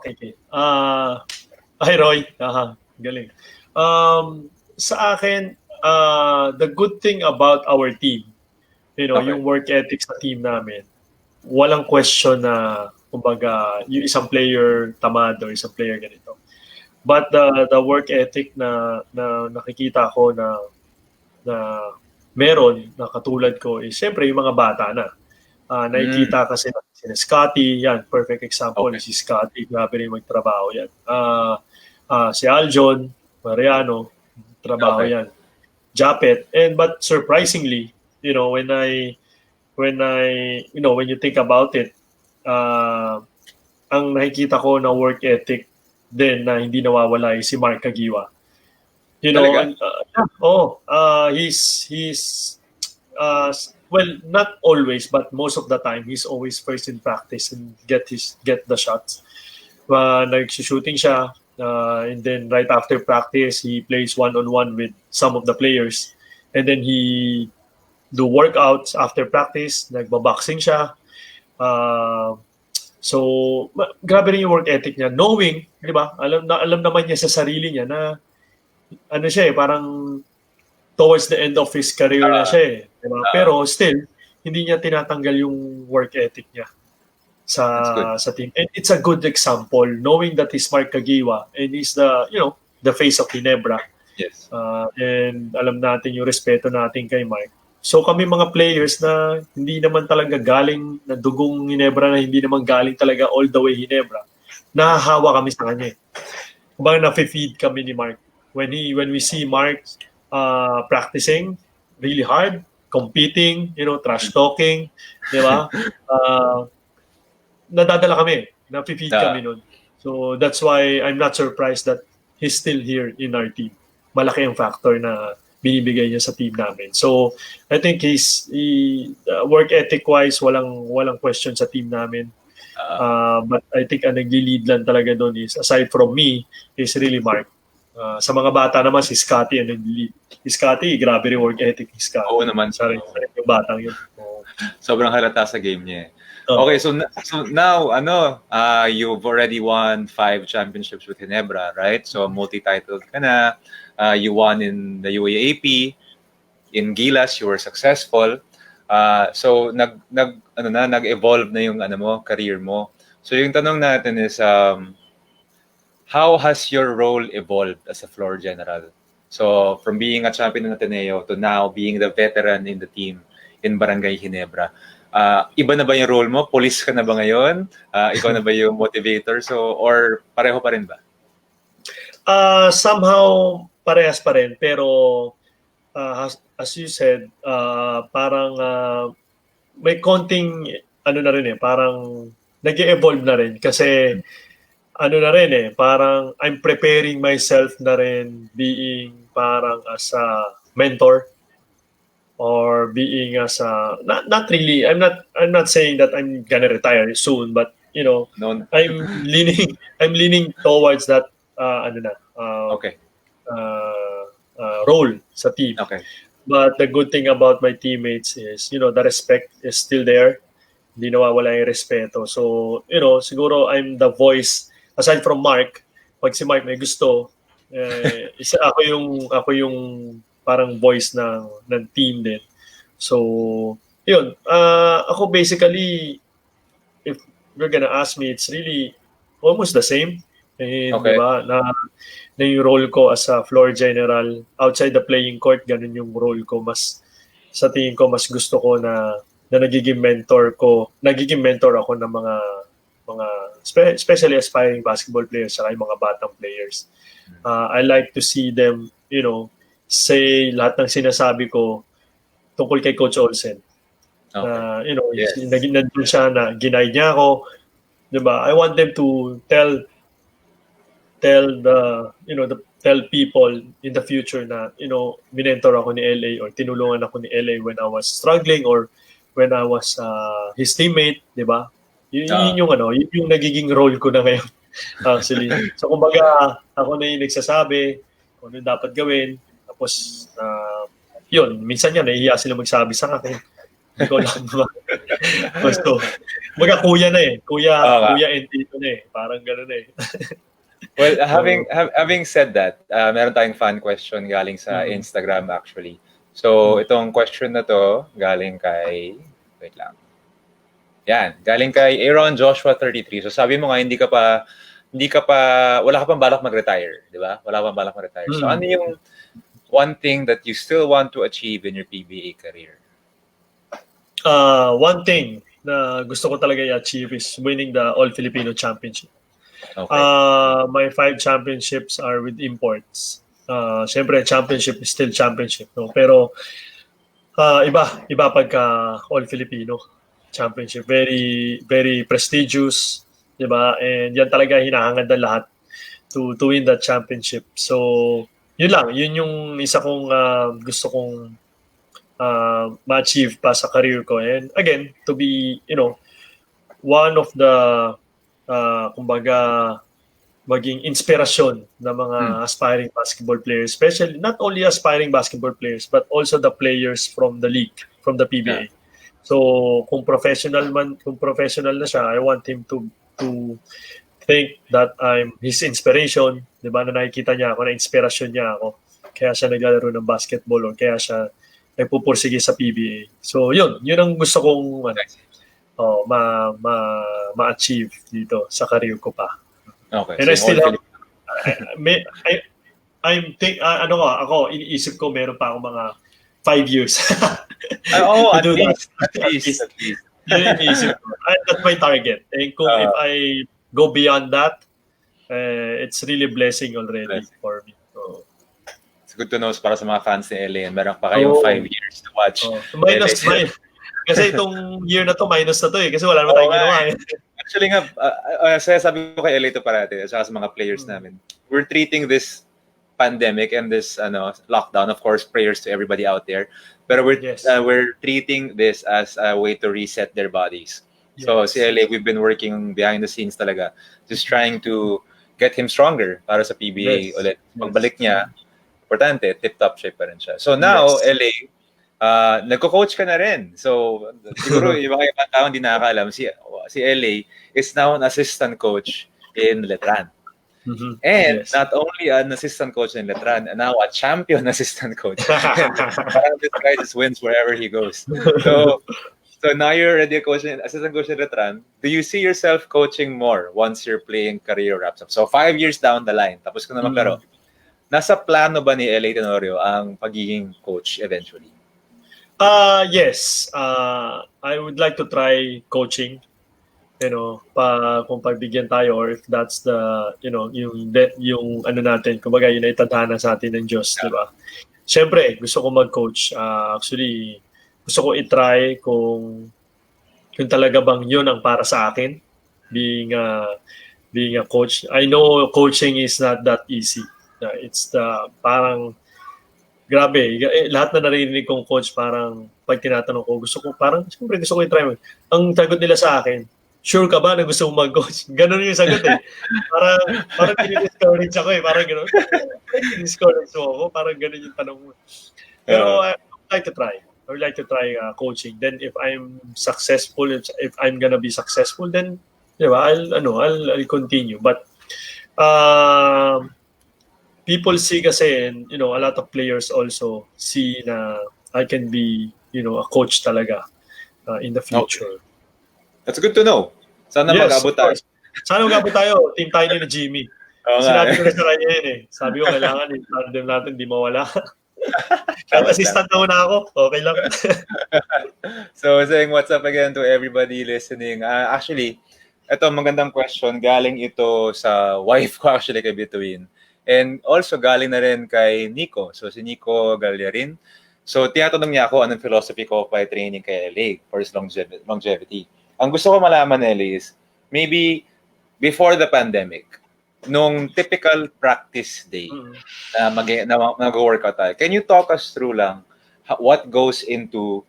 Okay. Hi, Roy. Galing. Sa akin, the good thing about our team, yung work ethic sa team namin, walang question na, kumbaga, yung isang player tamad o isang player ganito. But the work ethic na nakikita ko na meron na katulad ko is siyempre yung mga bata na. Nakikita kasi si Scotty, yan, perfect example. Si Scotty, grabe rin magtrabaho yan. Si Aljon, Mariano, trabaho yan. Japet, but surprisingly, when you think about it, ang nakikita ko na work ethic din na hindi nawawala si Mark Kagiwa. He's well, not always, but most of the time, he's always first in practice and get the shots. Nag-shooting siya. And then right after practice, he plays one-on-one with some of the players. And then he do workouts after practice. Nagbaboxing siya. Uh, so, grabe rin yung work ethic niya. Knowing, di ba, alam naman niya sa sarili niya na ano siya parang towards the end of his career na siya diba? Pero still, hindi niya tinatanggal yung work ethic niya sa team. And it's a good example knowing that he's Mark Kagiwa and he's the face of Ginebra. Yes. And alam natin yung respeto natin kay Mark. So kami mga players na hindi naman talaga galing na dugong Ginebra, na hindi naman galing talaga all the way Ginebra, nahahawa kami sa kanya. Kumbaga na-feed kami ni Mark. When we see Mark practicing really hard, competing, trash talking, di ba? Nadadala kami, na-feed kami nun. So that's why I'm not surprised that he's still here in our team. Malaki ang factor na binibigay niya sa team namin. So I think work ethic wise, walang question sa team namin. But I think ang nag-lead lang talaga doon is, aside from me, is really Mark. Sa mga bata naman, si Scotty ang nag-lead. Si Scotty, grabe rin work ethic ni Scotty. Oo naman. Sorry, yung batang yun. Sobrang halata sa game niya. Okay, so now, you've already won 5 championships with Ginebra, right? So multi-titled ka na. You won in the UAAP. In Gilas, you were successful. So nag-evolve na yung career mo. So yung tanong natin is, how has your role evolved as a floor general? So from being a champion in Ateneo to now being the veteran in the team in Barangay Ginebra. Iba na ba yung role mo? Police ka na ba ngayon? Ikaw na ba yung motivator? So, or pareho pa rin ba? Somehow parehas pa rin, pero as you said, parang may konting na rin parang nag-evolve na rin kasi na rin parang I'm preparing myself na rin being parang as a mentor or being as a not really, I'm not saying that I'm gonna retire soon, but no. I'm leaning towards that role sa team. Okay. But the good thing about my teammates is, the respect is still there. Hindi nawawala yung respeto. So, siguro I'm the voice, aside from Mark, pag si Mark may gusto, ako yung parang voice ng team din. So, yun. Ako basically, if you're gonna ask me, it's really almost the same. And, okay. Diba, na yung role ko as a floor general outside the playing court, ganun yung role ko. Sa tingin ko, mas gusto ko na nagiging mentor ako ng mga especially aspiring basketball players at yung mga batang players. I like to see them, say lahat ng sinasabi ko tungkol kay Coach Olsen. Okay. Yes. Nandun siya na ginay niya ako. Diba? I want them to tell people in the future na, minentor ako ni LA or tinulungan ako ni LA when I was struggling or when I was his teammate, di ba? Yun yung nagiging role ko na ngayon. Actually. So, kumbaga, ako na yung nagsasabi kung ano dapat gawin. Tapos, yun, minsan yan, nahihiya sila magsabi sa akin. Ikaw lang ba? So, kumbaga, kuya na kuya and tito na parang gano'n Well, having said that, meron tayong fan question galing sa Instagram actually. So, itong question na to galing kay, wait lang. Yan, galing kay Aaron Joshua 33. So, sabi mo nga wala ka pang balak mag-retire, di ba? Wala ka pang balak mag-retire. So, ano yung one thing that you still want to achieve in your PBA career? One thing na gusto ko talaga i-achieve is winning the All-Filipino Championship. Okay. My 5 championships are with imports. Siyempre, championship is still championship, no? Pero iba pagka All-Filipino Championship. Very, very prestigious, di ba? And yan talaga hinahangad ng lahat to win that championship. So, yun lang. Yun yung isa kong gusto kong ma-achieve pa sa career ko. And again, to be, one of the kumbaga, maging inspirasyon ng mga aspiring basketball players, especially not only aspiring basketball players but also the players from the league, from the PBA. Yeah. So kung professional na siya, I want him to think that I'm his inspiration, 'di ba? Na nakikita niya ako, na inspirasyon niya ako. Kaya siya naglalaro ng basketball o kaya siya nagpupursige sa PBA. So yun ang gusto kong ma-achieve dito sa career ko pa. Okay. And so I still have, ako, iniisip ko meron pa akong mga 5 years. At least. Yun yung iniisip ko. That's my target. And kung if I go beyond that, it's really blessing already for me. So, it's good to know para sa mga fans ni LA. Meron pa kayong 5 years to watch. Minus. Kasi itong year na to, minus na to eh. Kasi wala naman tayong ginawa eh. Actually nga, sabi ko kay LA to parati at saka sa mga players namin. We're treating this pandemic and this lockdown, of course, prayers to everybody out there. But we're treating this as a way to reset their bodies. Yes. So si LA, we've been working behind the scenes talaga, just trying to get him stronger para sa PBA ulit. Pagbalik niya, importante, tip-top shape pa rin siya. So now, LA, nagko-coach ka na rin. So siguro yung mga ibang tao hindi nakakaalam, si LA is now an assistant coach in Letran. And not only an assistant coach in Letran, and now a champion assistant coach. Parang this guy just wins wherever he goes. So now you're already assistant coach in Letran. Do you see yourself coaching more once your playing career wraps up? So 5 years down the line, tapos ko na maglaro. Nasa plano ba ni LA Tenorio ang pagiging coach eventually? Yes. I would like to try coaching. Kung pagbigyan tayo, or if that's the, yung ano natin, kumbaga yun ay tadhana sa atin ng Diyos, di ba? Siyempre, gusto ko mag-coach. Actually, gusto ko i-try kung talaga bang yun ang para sa akin, being a coach. I know coaching is not that easy. It's parang, grabe, lahat na narinig kong coach, parang pag tinatanong ko, siyempre gusto ko i-try. Ang sagot nila sa akin, sure ka ba na gusto mong mag-coach? Ganun yung sagot eh. Parang discourage ako eh. Parang gano'n. Discourage mo ako. Parang gano'n yung tanong mo. Pero I would like to try. I would like to try coaching. Then if I'm successful, if I'm gonna be successful, then I'll continue. But people see kasi, and a lot of players also see na I can be, a coach talaga in the future. Okay. That's good to know. Sana mag-abot tayo. Sana mag-abot tayo. Team tayo ni Jimmy. Sinabi ko na sa kanya yun eh. Sabi ko, kailangan yung tandem natin, di mawala. Kahit assistant na muna ako, okay lang. So, saying what's up again to everybody listening. Actually, ito, magandang question. Galing ito sa wife ko actually kay Bituin. And also, galing na rin kay Nico. So, si Nico Gallerin. So, tinatanong niya ako anong philosophy ko by training kay LA for his longevity. Ang gusto ko malaman, Ellie, is maybe before the pandemic, nung typical practice day na mag-workout tayo, can you talk us through lang what goes into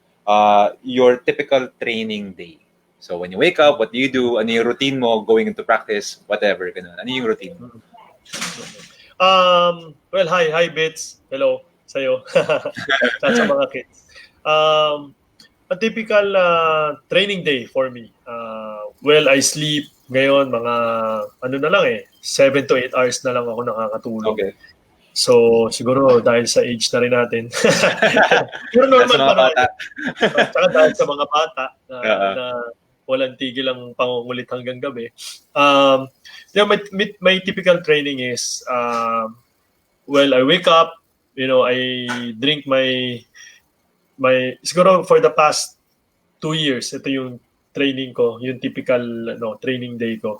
your typical training day? So when you wake up, what do you do? Ano yung routine mo going into practice? Whatever. Ganun. Ano yung routine mo? Well, hi Bits. Hello sa'yo. Sa mga kids. A typical training day for me. Well, I sleep ngayon mga 7 to 8 hours na lang ako nakakatulog. Okay. So, siguro dahil sa age na rin natin. Pero normal pa naman. Tsaka dahil sa mga bata na walang tigil ang pangungulit hanggang gabi. My typical training is, I wake up, I drink my siguro for the past 2 years, ito yung training ko, yung typical training day ko.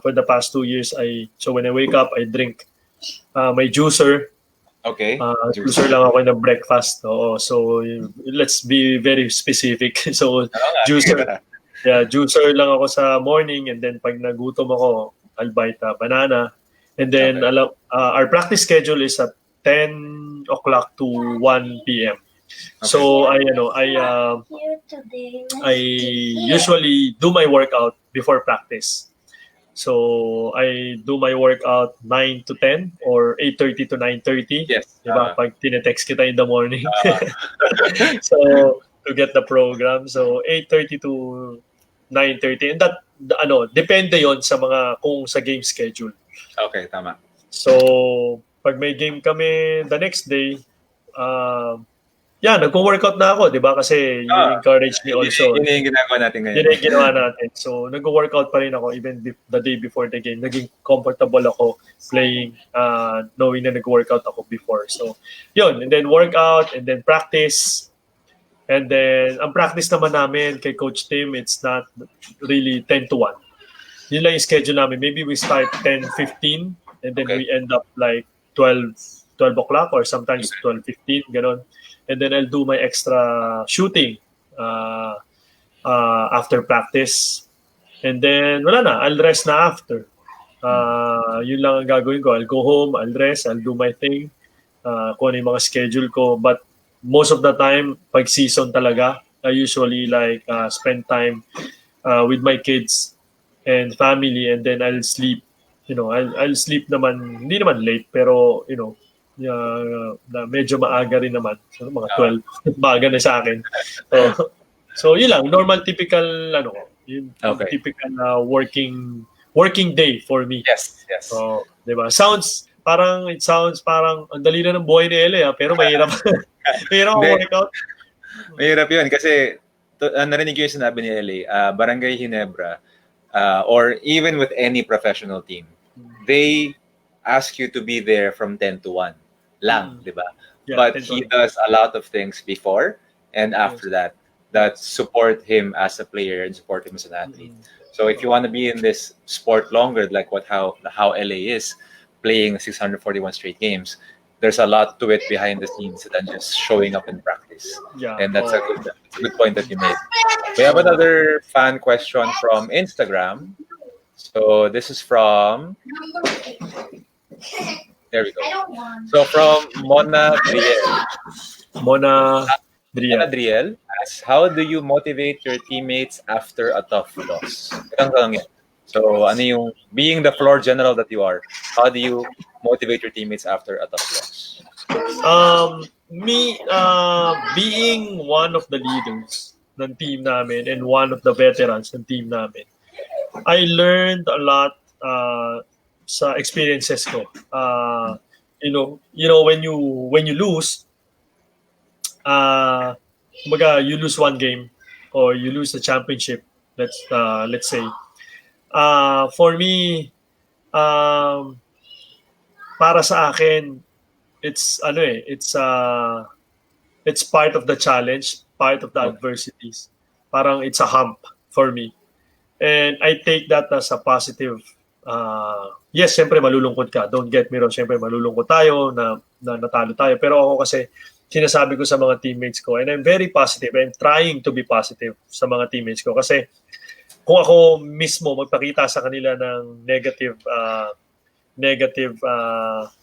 For the past 2 years, so when I wake up, I drink my juicer. Okay. Juicer lang ako na breakfast. So let's be very specific. So juicer. Yeah, juicer lang ako sa morning, and then pag nagutom ako, I'll bite a banana. And then our practice schedule is at 10 o'clock to 1 p.m. Okay. So I usually do my workout before practice. So I do my workout 9 to 10 or 8:30 to 9:30. Yes. Diba? Pag tinetext kita in the morning. Uh, So to get the program. So 8:30 to 9:30. And that, depende yon sa mga, kung sa game schedule. okay, tama. So pag may game kami the next day, nagpo-workout na ako, di ba? Kasi you encourage me also. Yun yung ginagawa natin ngayon. Yun yung ginawa natin. So, nag-workout pa rin ako even the day before the game. Naging comfortable ako playing, knowing na nag-workout ako before. So, yun. And then workout, and then practice. And then, ang practice naman namin kay Coach Tim, it's not really 10 to 1. Yun lang yung schedule namin. Maybe we start 10:15, and then we end up like 12 o'clock or sometimes 12:15, ganon. And then I'll do my extra shooting after practice. And then, wala na. I'll rest na after. Yun lang ang gagawin ko. I'll go home, I'll rest, I'll do my thing. Kung ano yung mga schedule ko. But most of the time, pag season talaga, I usually spend time with my kids and family, and then I'll sleep. I'll sleep naman, hindi naman late, pero, na medyo maaga rin naman. So, mga 12. Maaga na sa akin. So yun lang. Normal, typical, typical working day for me. Yes. So, diba? It sounds parang ang dali na ng buhay ni Ele, pero mahirap. Mahirap ang workout. Mahirap yun kasi narinig ko yung sinabi ni Ele, Barangay Ginebra, or even with any professional team, they ask you to be there from 10 to 1 lang, di ba? Yeah, but he does a lot of things before and after that support him as a player and support him as an athlete. So if you want to be in this sport longer, like how LA is playing 641 straight games, there's a lot to it behind the scenes than just showing up in practice. Yeah, and that's a good point that you made. We have another fan question from Instagram. So this is from, there we go. So from Mona Driel asks, how do you motivate your teammates after a tough loss? So being the floor general that you are, how do you motivate your teammates after a tough loss? Me being one of the leaders ng team namin and one of the veterans ng team namin, I learned a lot sa experiences ko. When you lose, you lose one game or you lose the championship. Let's say, for me, para sa akin, it's part of the challenge, part of the adversities. Parang it's a hump for me. And I take that as a positive. Yes, syempre malulungkot ka. Don't get me wrong, syempre malulungkot tayo na natalo tayo. Pero ako kasi, sinasabi ko sa mga teammates ko, and I'm very positive. I'm trying to be positive sa mga teammates ko. Kasi kung ako mismo magpakita sa kanila ng negative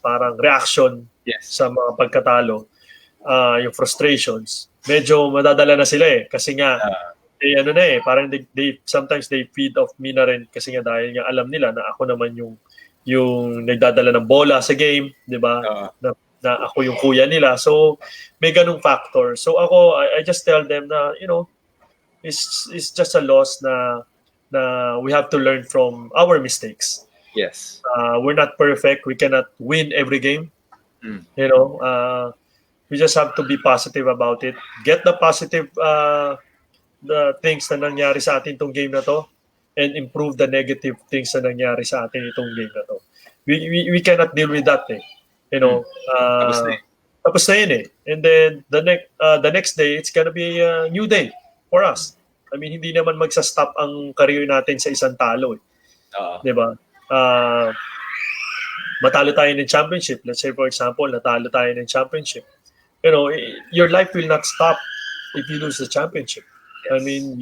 parang reaction sa mga pagkatalo, yung frustrations, medyo madadala na sila kasi nga, parang sometimes they feed off me na rin kasi nga dahil nga alam nila na ako naman yung nagdadala ng bola sa game, di ba? Na ako yung kuya nila. So, may ganung factor. So ako, I just tell them na, it's just a loss na we have to learn from our mistakes. Yes. We're not perfect. We cannot win every game. We just have to be positive about it. Get the positive the things na nangyari sa atin itong game na to and improve the negative things na nangyari sa atin itong game na to. We cannot deal with that tapos na yun And then the next day, it's gonna be a new day for us. I mean, hindi naman magsa-stop ang career natin sa isang talo diba? Matalo tayo ng championship. Let's say, for example, natalo tayo ng championship. Your life will not stop if you lose the championship. I mean,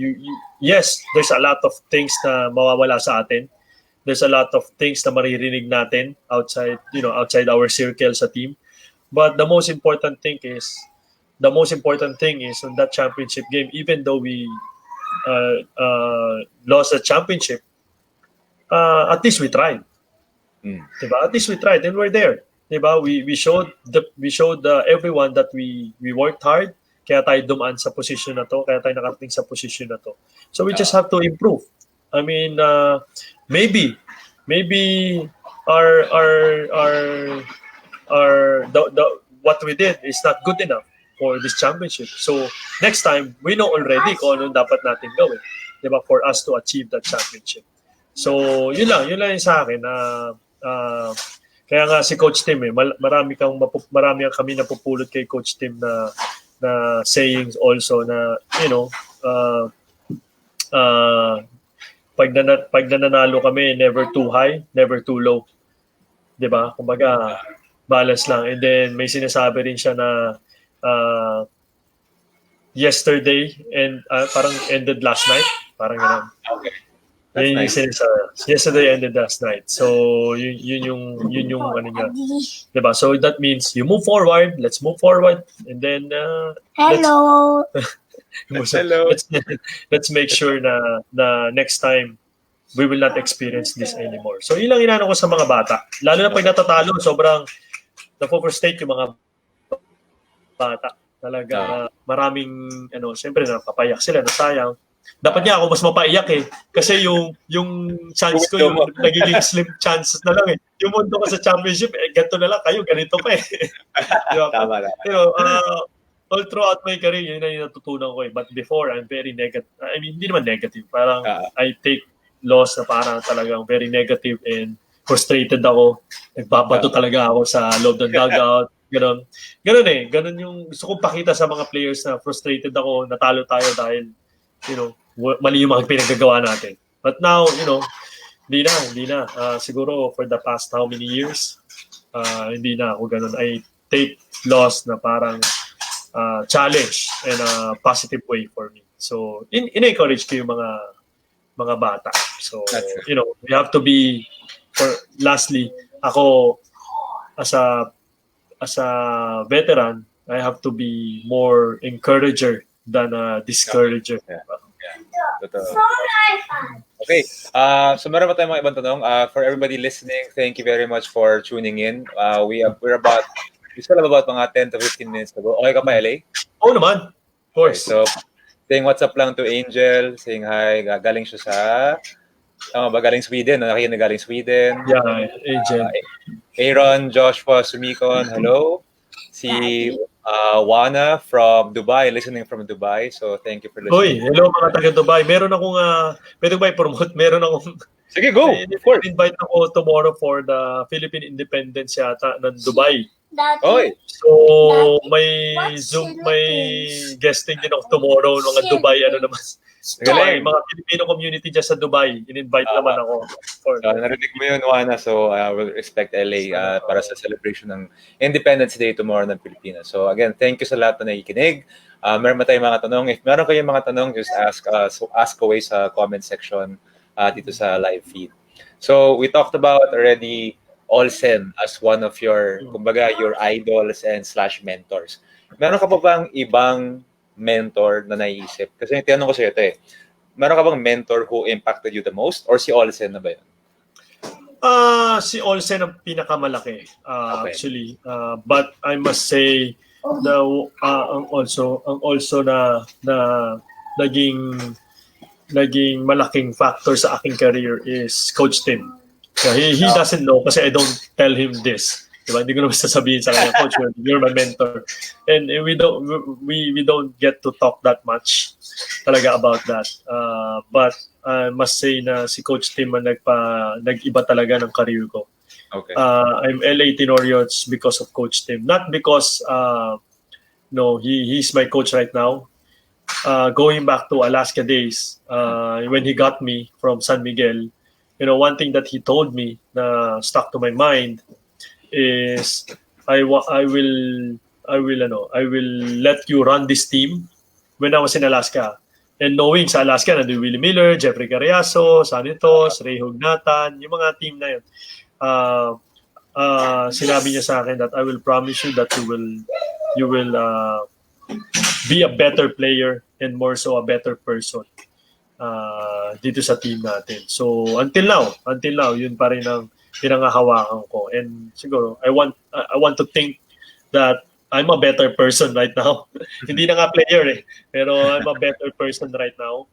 yes, there's a lot of things na mawawala sa atin. There's a lot of things na maririnig natin outside our circle sa team. But the most important thing is on that championship game, even though we lost the championship, at least we tried. Diba? At least we tried and we're there. Diba? We showed everyone that we worked hard, kaya tayo dumaan sa position na to, kaya tayo nakarating sa position na to. So we just have to improve. I mean, maybe our what we did is not good enough for this championship. So next time, we know already kung ano dapat natin gawin, 'di ba, for us to achieve that championship. So yun lang yung sa akin na kaya nga si Coach Tim marami kami napupulot kay Coach Tim na sayings also na pag nananalo kami, never too high, never too low. 'Di ba? Kumbaga balance lang. And then may sinasabi rin siya na yesterday and parang ended last night, parang gano'n. Okay. That's nice. Yesterday ended last night. So yun yung ano niya. 'Di ba? So that means you move forward, let's move forward and then hello. Let's make sure na next time we will not experience this anymore. So yun lang inaano ko sa mga bata. Lalo na pag natatalo, sobrang napofrustrate yung mga bata. Talaga maraming siyempre napapayak sila na sayang. Dapat nga ako mas mapaiyak kasi yung chance ko yung nagiging slim chances na lang Yung mundo ko sa championship ganito na lang kayo ganito pa diba? Tama. All throughout my career, yun na yung natutunan ko But before, I'm very negative. I mean, hindi naman negative. Parang I take loss na parang talagang very negative and frustrated ako. Nagbabato talaga ako sa loob ng dugout. Ganon yung gusto kong pakita sa mga players na frustrated ako, natalo tayo dahil, mali yung mga pinagagawa natin. But now, hindi na. Siguro for the past how many years, hindi na ako ganon. I take loss na parang challenge in a positive way for me. So, in-encourage ko yung mga bata. So, we have to be, lastly, ako, as a veteran, I have to be more encourager than a discourager. Yeah. Okay. So meron pa tayong mga ibang tanong. For everybody listening, thank you very much for tuning in. We still have about mga 10 to 15 minutes to go. Okay ka pa, LA? Oo naman. Of course. Okay, so, saying what's up lang to Angel, saying hi, galing siya sa, galing Sweden, nakikinig galing Sweden. Yeah, Angel. Aaron, Joshua, Sumikon, hello. Si Wana from Dubai, listening from Dubai, so thank you for listening. Hello mga taga Dubai. Meron akong, pwede ba i-promote? Meron akong, sige, go! Of course. Invite ako tomorrow for the Philippine Independence yata ng Dubai. So may guesting din ako tomorrow mga Dubai mga Filipino community dyan sa Dubai. In-invite naman ako. Narinig mo yun, Wana, so I will respect LA para sa celebration ng Independence Day tomorrow ng Pilipinas. So again, thank you sa lahat na nakikinig. Meron ba tayong mga tanong? If meron kayong mga tanong, just ask away sa comment section dito sa live feed. So we talked about already Olsen as one of your, kumbaga, your idols and / mentors. Meron ka pa bang ibang mentor na naisip? Kasi yung tinanong ko sa'yo ito meron ka bang mentor who impacted you the most or si Olsen na ba yun? Si Olsen ang pinakamalaki actually. But I must say na ang also na naging malaking factor sa aking career is Coach Tim. He doesn't know kasi I don't tell him this. Diba? Hindi ko naman sasabihin sa kanya, Coach, you're my mentor. And we don't get to talk that much talaga about that. But I must say na si Coach Tim ang nag-iba talaga ng career ko. Okay. I'm LA Tenorio because of Coach Tim. Not because he's my coach right now. Going back to Alaska days, when he got me from San Miguel, one thing that he told me na stuck to my mind is I will let you run this team when I was in Alaska. And knowing sa Alaska na Willie Miller, Jeffrey Carriazo, Sanitos, Ray Hugnatan, yung mga team na yun. Sinabi niya sa akin that I will promise you that you will be a better player and more so a better person. dito sa team natin. So until now, yun pa rin ang pinangahawakan ko. And siguro I want to think that I'm a better person right now. Hindi na nga player pero I'm a better person right now.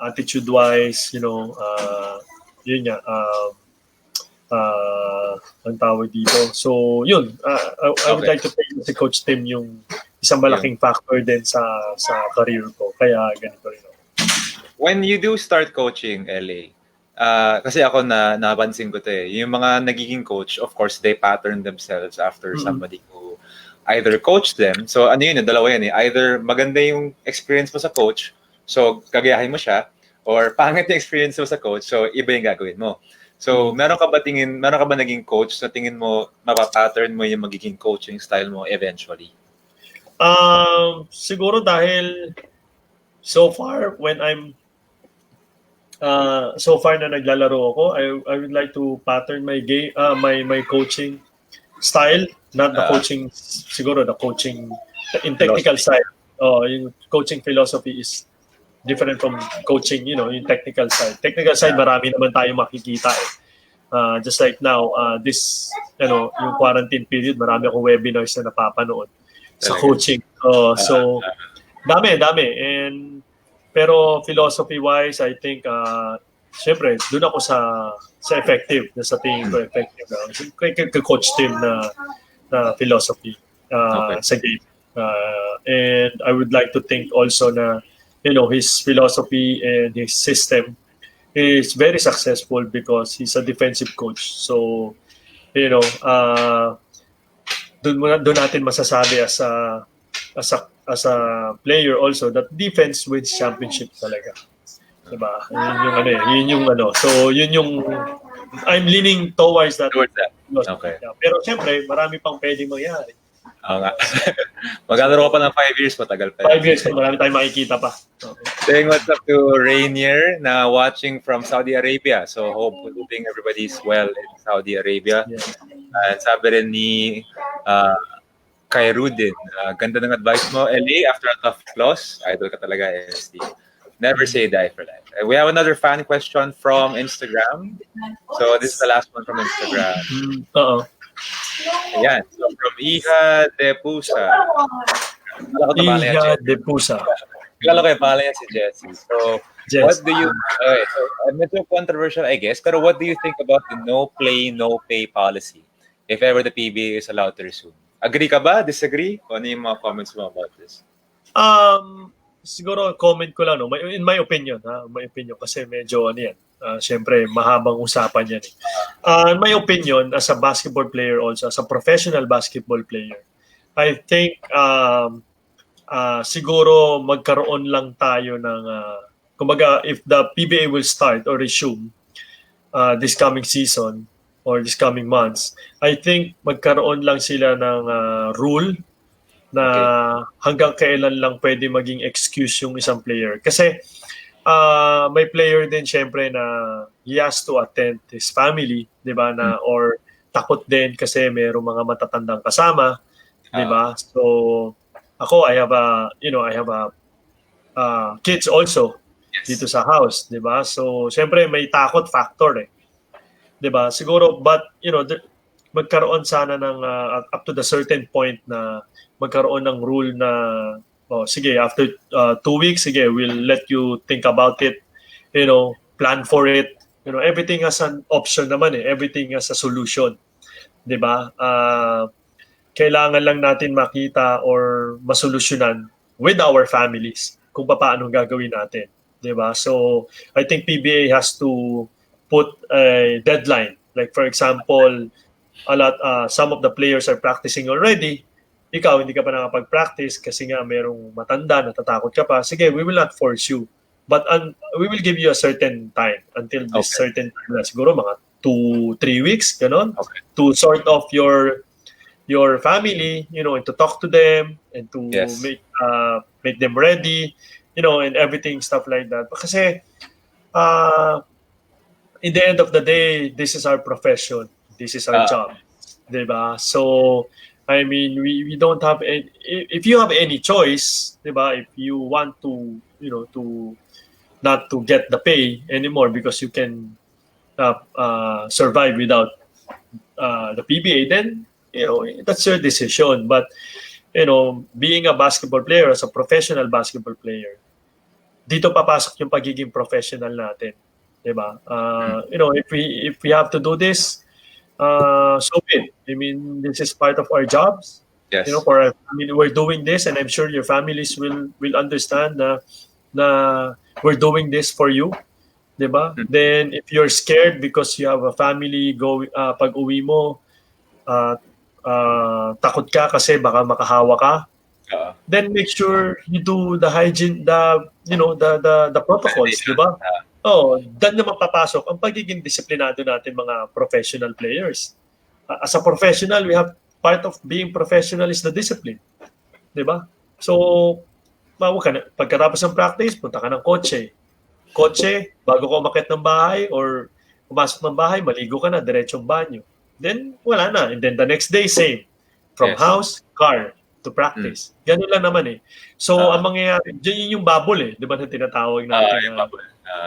Attitude-wise, yun nga, ang tawag dito. So, yun, I would like to thank si Coach Tim yung isang malaking factor din sa career ko. Kaya ganito rin ako. When you do start coaching, LA, kasi ako napansin ko yung mga nagiging coach, of course, they pattern themselves after somebody who either coach them. So, ano yun, dalawa yan Either maganda yung experience mo sa coach, so gagayahin mo siya, or pangit yung experience mo sa coach, so iba yung gagawin mo. So, meron ka ba naging coach na tingin mo, mapapattern mo yung magiging coaching style mo eventually? Siguro dahil so far na naglalaro ako, I would like to pattern my game, my coaching style, not the coaching, siguro the coaching in technical side. Yung coaching philosophy is different from coaching, yung technical side. Technical side, marami naman tayo makikita Just like now, this, yung quarantine period, marami akong webinars na napapanood sa coaching. So, dami. Pero philosophy-wise, I think, syempre, dun ako sa effective, na sa tingin ko effective. Coach team na philosophy sa game. And I would like to think also na, his philosophy and his system is very successful because he's a defensive coach. So, doon natin masasabi as a player also that defense wins championship talaga. Diba? Yun yung So, yun yung I'm leaning towards that. Okay. Yeah. Pero siyempre, marami pang pwedeng mangyari. Oo nga. Maglalaro ka pa ng 5 years, matagal pa. 5 years pa, marami tayong makikita pa. Saying what's up to Rainier na watching from Saudi Arabia. So hoping everybody's well in Saudi Arabia. Yeah. And sabi rin ni Kay Rudin, ganda ng advice mo, LA, after a tough loss. Idol ka talaga, SD. Never say die for life. We have another fan question from Instagram. So this is the last one from Instagram. Ayan. So from Iha de Pusa. Iha de Pusa. Kilala ko yung pangalan niya si Jessie. So, what do you... Okay, so, medyo controversial, I guess. Pero what do you think about the no play, no pay policy if ever the PBA is allowed to resume? Agree ka ba? Disagree? O ano yung mga comments mo about this? Siguro comment ko lang, in my opinion, kasi medyo syempre mahabang usapan yan. In my opinion, as a basketball player also, as a professional basketball player, I think siguro magkaroon lang tayo ng kumbaga if the PBA will start or resume this coming season or this coming months, I think magkaroon lang sila ng rule na hanggang kailan lang pwede maging excuse yung isang player. Kasi may player din syempre na he has to attend his family, 'di ba, na or takot din kasi mayroong mga matatandang kasama, 'di ba? So ako I have kids also dito sa house, 'di ba? So syempre may takot factor 'di ba? Siguro but magkaroon sana ng up to the certain point na magkaroon ng rule na sige after 2 weeks sige we'll let you think about it, plan for it, everything has an option naman everything has a solution, 'di ba? Kailangan lang natin makita or masolusyonan with our families kung paano gagawin natin, 'di ba? So I think PBA has to put a deadline, like for example some of the players are practicing already, ikaw hindi ka pa nakapag-practice kasi nga merong matanda, natatakot ka pa, sige we will not force you but we will give you a certain time until this certain time na siguro mga 2-3 weeks ganon, to sort of your family, and to talk to them and to make them ready, and everything stuff like that. Kasi in the end of the day, this is our profession, this is our job, diba? So I mean, we don't have any, if you have any choice, diba? If you want to to not to get the pay anymore because you can survive without the PBA, then that's your decision. But being a basketball player, as a professional basketball player, dito papasok yung pagiging professional natin, 'di ba? If we have to do this, so be it. I mean, this is part of our jobs. Yes. We're doing this, and I'm sure your families will understand na we're doing this for you, 'di ba? Then if you're scared because you have a family pag uwi mo, takot ka kasi baka makahawa ka, then make sure you do the hygiene, the protocols, di ba? Doon na mapapasok ang pagiging disiplinado natin mga professional players. As a professional, we have part of being professional is the discipline, di ba? So, pagkatapos ng practice, punta ka ng kotse, bago ka umakyat ng bahay or pumasok ng bahay, maligo ka na, diretsong banyo. Then, wala na. And then the next day, same. From house, car, to practice. Ganun lang naman eh. So, ang mangyayari, yun yung bubble eh. Di ba na tinatawag natin?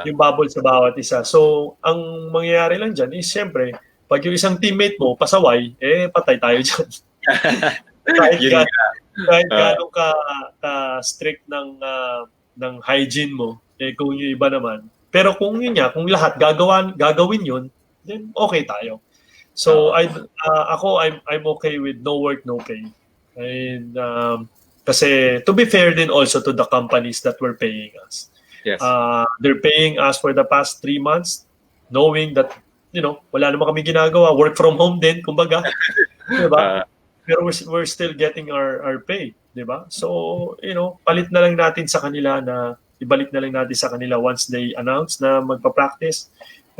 Yung bubble sa bawat isa. So, ang mangyayari lang dyan is, siyempre, pag yung isang teammate mo, pasaway, patay tayo dyan. kahit gano'ng ka-strict ng hygiene mo, kung yung iba naman. Pero kung kung lahat gagawin yun, then okay tayo. So I'm okay with no work, no pay. And kasi to be fair din also to the companies that were paying us. Yes. They're paying us for the past 3 months, knowing that wala naman kami ginagawa, work from home din, kumbaga. Diba? Pero we're still getting our pay, 'di ba? So, ibalik na lang natin sa kanila once they announce na magpa-practice.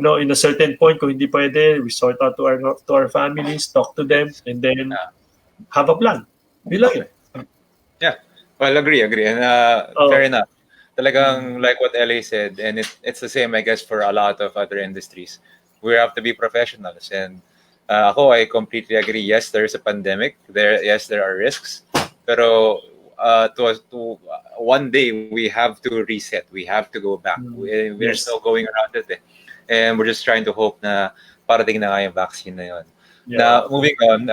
In a certain point, kung hindi pwede, we sort out to our families, talk to them, and then have a plan. Yun. Yeah. Well, agree. And fair enough. Talagang like what LA said, and it's the same, I guess, for a lot of other industries. We have to be professionals, and I completely agree. Yes, there's a pandemic. There are risks. Pero to one day we have to reset. We have to go back. There's no going around it. And we're just trying to hope na parating na nga yung vaccine na yun. Yeah. Now, moving on.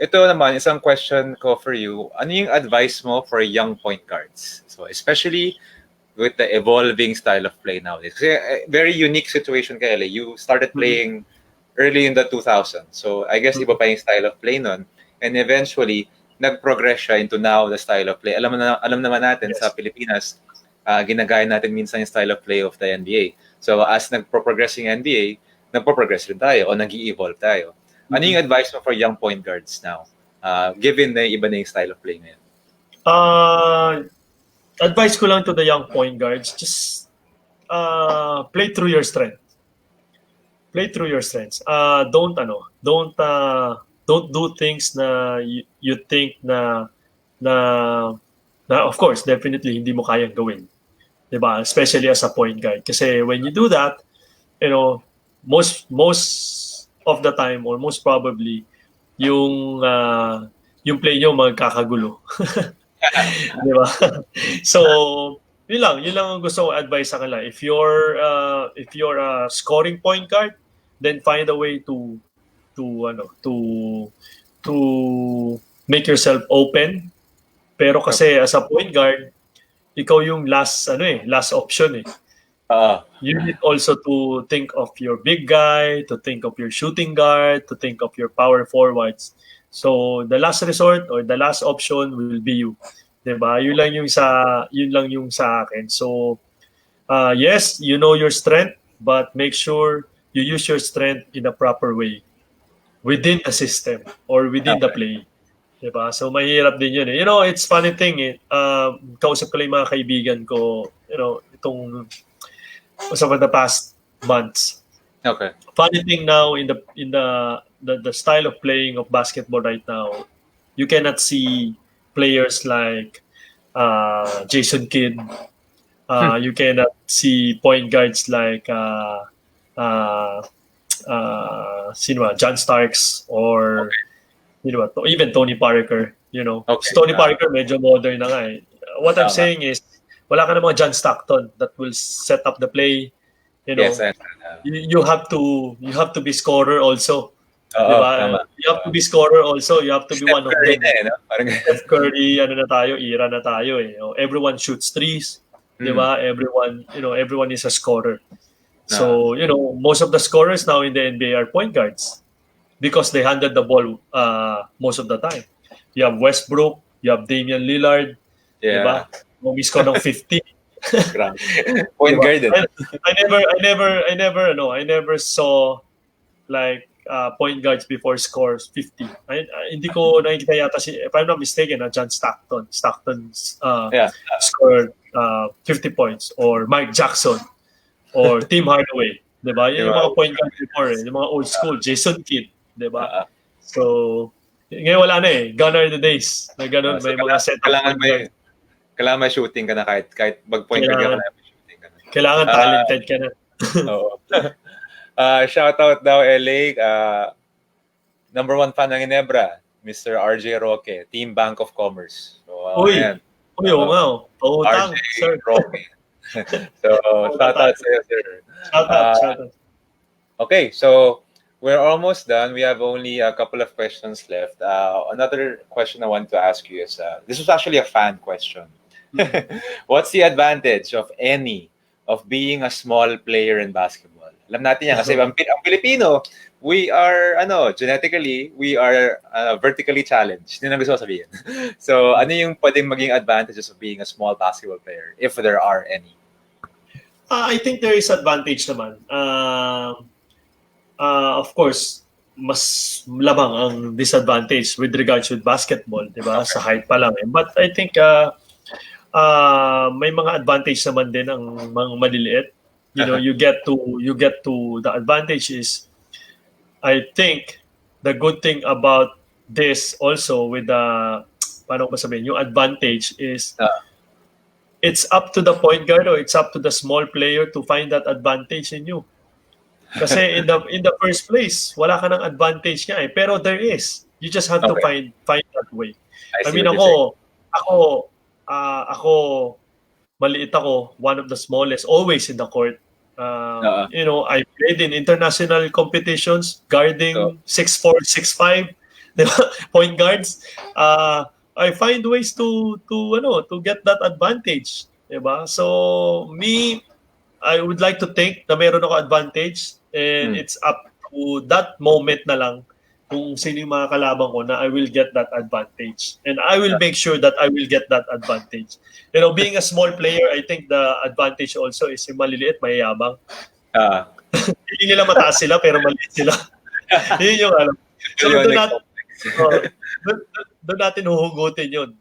Ito naman, isang question ko for you. Ano yung advice mo for young point guards? So, especially with the evolving style of play nowadays. Kasi very unique situation kay LA. You started playing early in the 2000s. So, I guess iba pa yung style of play nun. And eventually, nag-progress siya into now the style of play. Alam naman natin sa Pilipinas, ginagaya natin minsan yung style of play of the NBA. So, as nagpo-progress yung NBA, nagpo-progress rin tayo o nag-i-evolve tayo. Ano yung advice mo for young point guards now? Given na iba na yung style of play ngayon. Advice ko lang to the young point guards, just play through your strength. Play through your strengths. Don't do things na you think na of course definitely hindi mo kayang gawin. 'Di ba? Especially as a point guard. Kasi when you do that, most of the time or most probably yung play nyo magkakagulo. 'Di ba? So, yun lang ang gusto ko advice sa kanila. If you're a scoring point guard, then find a way to make yourself open. Pero kasi as a point guard, ikaw yung last option eh. You need also to think of your big guy, to think of your shooting guard, to think of your power forwards. So the last resort or the last option will be you. 'Di ba? Yun lang yung sa akin. So yes, you know your strength, but make sure you use your strength in a proper way within the system or within the play. Diba? So, mahirap din yun eh. It's funny thing eh. Kausap ko lang yung mga kaibigan ko, itong for the past months. Okay. Funny thing now in the style of playing of basketball right now, you cannot see players like Jason Kidd. You cannot see point guards like John Starks or even Tony Parker. Okay. So Tony Parker medyo modern na nga eh. What I'm saying is wala ka na mga John Stockton that will set up the play. You know, Yes, you have to be scorer also. oo, Diba? tama. You have to be scorer also. You have to be Steph one of Curry them. na no? Parang Steph Curry, ano na tayo, era na tayo eh. You know, everyone shoots threes. Diba? Everyone is a scorer. So, most of the scorers now in the NBA are point guards because they handle the ball most of the time. You have Westbrook, you have Damian Lillard, diba? yeah, Umiscore ng 50. grabe. Point Diba? guard din. I never saw like point guards before scores 50. Hindi ko nakikita yata if I'm not mistaken, John Stockton. Yeah. Scored 50 points, or Mike Jackson, or Tim Hardaway. Diba? Yun yung mga point guards before yung mga old school, Jason Kidd. Diba? So, ngayon wala na eh. Gone are the days. Na ganun, So may mga setup point guards. Kailangan may shooting ka na kahit mag-point guard ka na, shooting ka na. Kailangan talented ka na. Oo. Shoutout daw LA, number 1 fan ng Ginebra, Mr. RJ Roque, Team Bank of Commerce. So, ayan. Oo nga. Pautang, RJ sir. Roque. So, shoutout sa'yo, sir. Shoutout. Okay, so we're almost done. We have only a couple of questions left. Another question I want to ask you is, this was actually a fan question. What's the advantage of being a small player in basketball? Alam natin yan kasi ang Pilipino, we are genetically we are vertically challenged. Yun ang gusto ko sabihin. So, ano yung pwedeng maging advantages of being a small basketball player if there are any? I think there is advantage naman. Of course, mas labang ang disadvantage with regards with basketball, 'di ba? Sa height pa lang. But I think may mga advantage naman din ang mga maliliit. You get to the advantage is, I think the good thing about this also with the paano ko sabihin, yung advantage is it's up to the point guard or it's up to the small player to find that advantage in you. Kasi in the first place, wala ka ng advantage nga eh. Pero there is. You just have to find that way. I mean, ako, maliit ako, one of the smallest, always in the court. I played in international competitions, guarding 6'4", 6'5", point guards. I find ways to get that advantage, diba? So me, I would like to think na meron ako advantage, and it's up to that moment na lang kung sino yung mga kalaban ko na I will get that advantage. And I will make sure that I will get that advantage. Being a small player, I think the advantage also is yung maliliit, mayayabang. Hindi nila mataas sila, pero maliit sila. Yun yung So, doon natin huhugutin yun.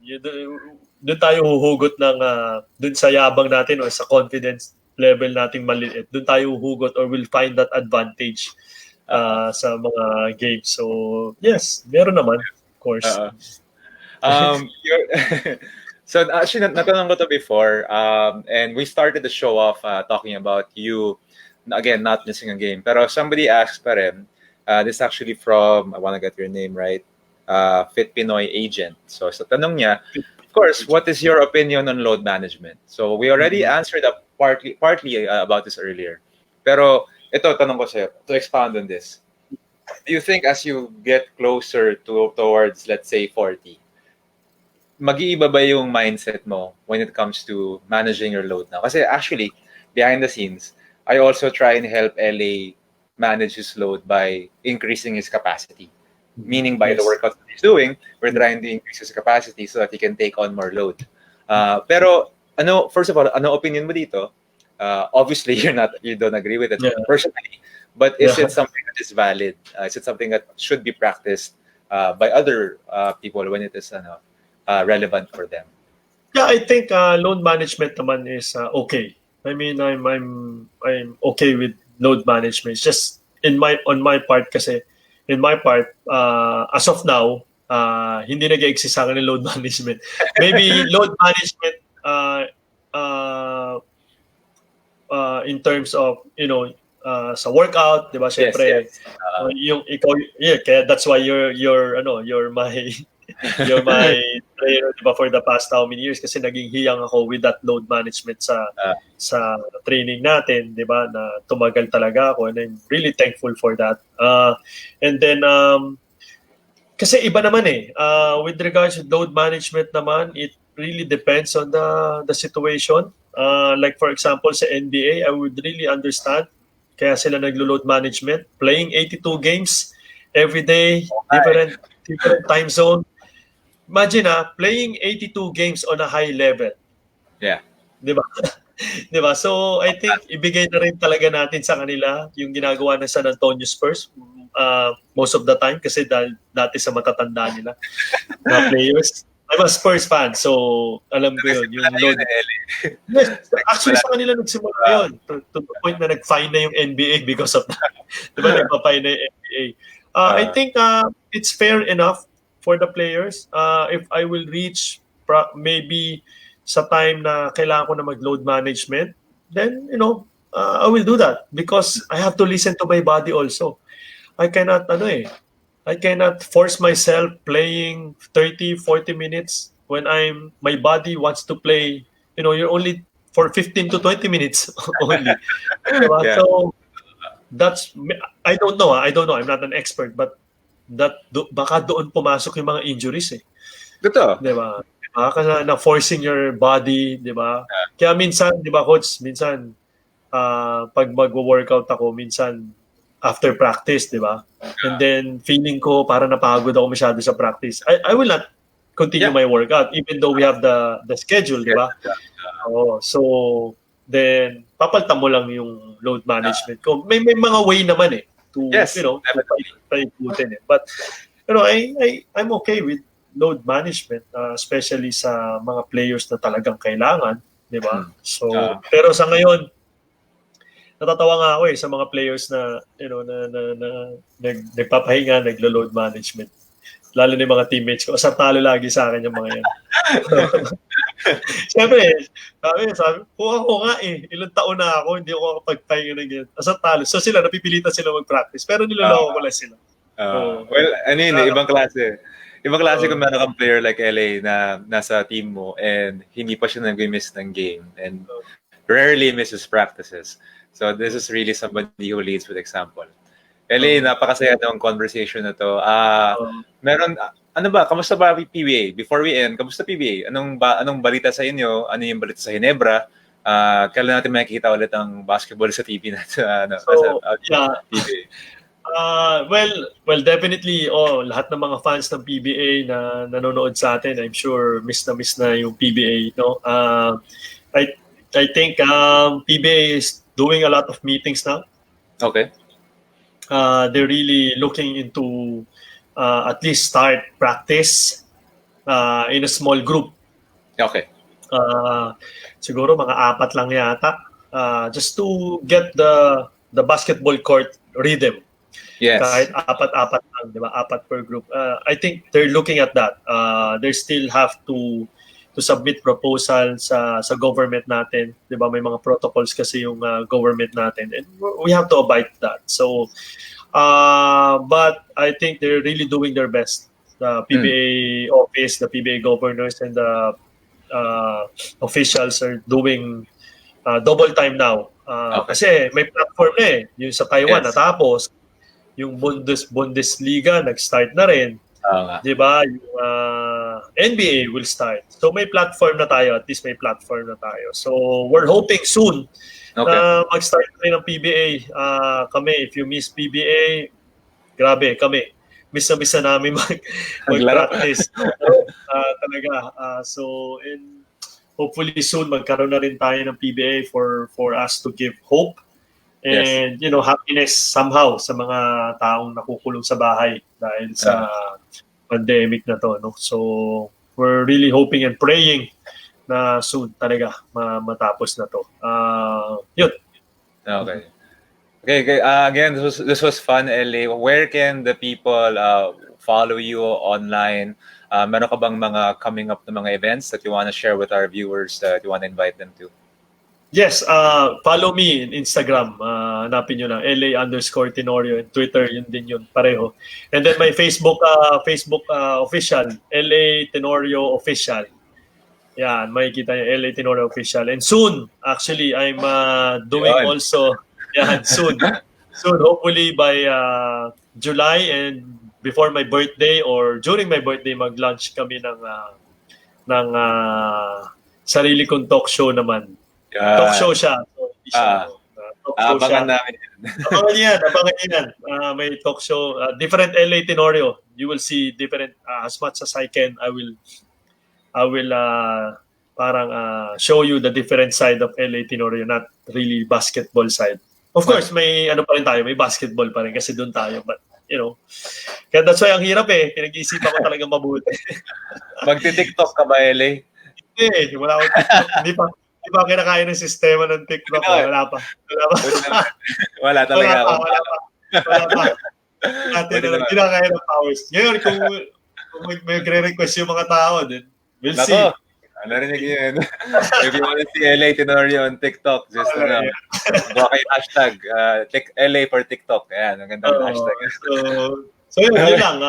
Doon tayo huhugot ng doon sa yabang natin o sa confidence level nating maliit. Doon tayo huhugot or will find that advantage sa mga games. So, yes, meron naman, of course. So, actually, natanong ko to before, and we started the show off talking about you, again, not missing a game. Pero somebody asked pa rin, this is actually from, I want to get your name right, Fit Pinoy Agent. So, sa tanong niya, of course, what is your opinion on load management? So, we already answered partly about this earlier. Pero, ito, tanong ko sa'yo, to expound on this. Do you think as you get closer towards, let's say, 40, mag-iiba ba yung mindset mo when it comes to managing your load now? Kasi actually, behind the scenes, I also try and help LA manage his load by increasing his capacity. Meaning by the workouts that he's doing, we're trying to increase his capacity so that he can take on more load. Pero, first of all, ano opinion mo dito? Obviously, you don't agree with it personally, but is it something that is valid? Is it something that should be practiced by other people when it is relevant for them? Yeah, I think load management naman is okay. I mean, I'm okay with load management. It's just on my part kasi, as of now, hindi nag-exist sa akin ng load management. Maybe load management in terms of sa workout, 'di ba? Syempre, yung ikaw, kaya that's why you're my You're my player, di ba, for the past how many years kasi naging hiyang ako with that load management sa training natin, di ba, na tumagal talaga ako and I'm really thankful for that. And then, kasi iba naman with regards to load management naman, it really depends on the situation. Like for example, sa NBA, I would really understand kaya sila naglo-load management, playing 82 games every day, different time zone. Imagine playing 82 games on a high level. Yeah. 'Di ba? 'Di ba? So I think ibigay na rin talaga natin sa kanila yung ginagawa ng San Antonio Spurs most of the time kasi dati sa matatanda nila na players. I'm a Spurs fan, so alam ko yun. Yung load. Yes, actually sa kanila nagsimula yun. To the point na nag-fine na yung NBA because of that. Di ba nagpa-fine na yung NBA? I think it's fair enough for the players. If I will reach maybe sa time na kailangan ko na mag-load management, then, I will do that because I have to listen to my body also. I cannot force myself playing 30, 40 minutes when my body wants to play, you're only for 15 to 20 minutes only. Yeah. So that's, I don't know. I'm not an expert, but baka doon pumasok yung mga injuries Totoo. Diba? Baka na forcing your body, diba? Kaya minsan, diba coach, minsan pag mag-workout ako, minsan after practice, di ba? And then feeling ko para napagod ako masyado sa practice. I will not continue my workout even though we have the schedule, di ba? So then papalitan mo lang yung load management ko. May mga way naman to to paikutin But I'm okay with load management, especially sa mga players na talagang kailangan, di ba? So pero sa ngayon natatawa nga ako sa mga players na nagpapahinga, naglo-load management. Lalo na yung mga teammates ko. Asar talo lagi sa akin yung mga yan. Siyempre, sabi, ako nga ilang taon na ako, hindi ako makapagpahinga ng ganyan. Asar talo. So sila, napipilitan sila mag-practice. Pero niloloko ko lang sila. Well, ibang klase. Ibang klase kung meron kang player like LA na nasa team mo and hindi pa siya nag-miss ng game and rarely misses practices. So this is really somebody who leads with example. LA, napakasaya ng conversation na to. Meron, kamusta ba PBA? Before we end, kamusta PBA? Anong balita sa inyo? Ano yung balita sa Ginebra? Kailan natin makikita ulit ang basketball sa TV na sa PBA? Well, definitely, lahat ng mga fans ng PBA na nanonood sa atin, I'm sure miss na yung PBA. No? I think PBA is doing a lot of meetings now. Okay. They're really looking into at least start practice in a small group. Okay. Siguro mga 4 lang yata. Just to get the basketball court rhythm. Yes. Kahit 4 lang, di ba? 4 per group. I think they're looking at that. They still have to submit proposal sa government natin, 'di ba? May mga protocols kasi yung government natin and we have to abide that. So but I think they're really doing their best. The PBA office, the PBA governors and the officials are doing double time now. Kasi may platform na yung sa Taiwan natapos, yung Bundesliga nag-start na rin. Di ba? Yung NBA will start. So may platform na tayo. At least may platform na tayo. So we're hoping soon na mag-start na rin ng PBA. Kami, if you miss PBA, grabe, kami. Miss na namin mag-practice. Talaga. So hopefully soon magkaroon na rin tayo ng PBA for us to give hope and happiness somehow sa mga taong nakukulong sa bahay dahil sa pandemic na to, no? So we're really hoping and praying na soon talaga matapos na to. Yun. Okay. Again, this was fun, LA. Where can the people follow you online? Meron ka bang mga coming up na mga events that you want to share with our viewers that you want to invite them to? Yes, follow me in Instagram. Hanapin nyo lang, LA_Tenorio. And Twitter, yun din yun, pareho. And then my Facebook official, LA Tenorio Official. Yan, makikita nyo, LA Tenorio Official. And soon, actually, I'm doing Yun. also, yan, soon. Soon, hopefully by July and before my birthday or during my birthday, mag-launch kami ng sarili kong talk show naman. Talk show Yan. siya. So, hindi siya, talk show siya. Abangan namin yan. Abangan niyo yan, abangan niyo yan. May talk show, different LA Tenorio. You will see different, as much as I can, I will parang show you the different side of LA Tenorio, not really basketball side. Of course, may ano pa rin tayo, may basketball pa rin kasi doon tayo. But, kaya that's why ang hirap eh. Pinag-iisipan ko talaga mabuti. Magti-TikTok ka ba, LA? Hindi, wala akong TikTok. Hindi pa kinakaya ng sistema ng TikTok. Wala pa. Wala talaga. Wala pa. Hindi na kaya ng powers. Ngayon, kung may request yung mga tao, then we'll see. Narinig yun. If you want to see LA Tenorio on TikTok, just go kay hashtag LA for TikTok. Ayan, ang ganda ng hashtag. So yun lang.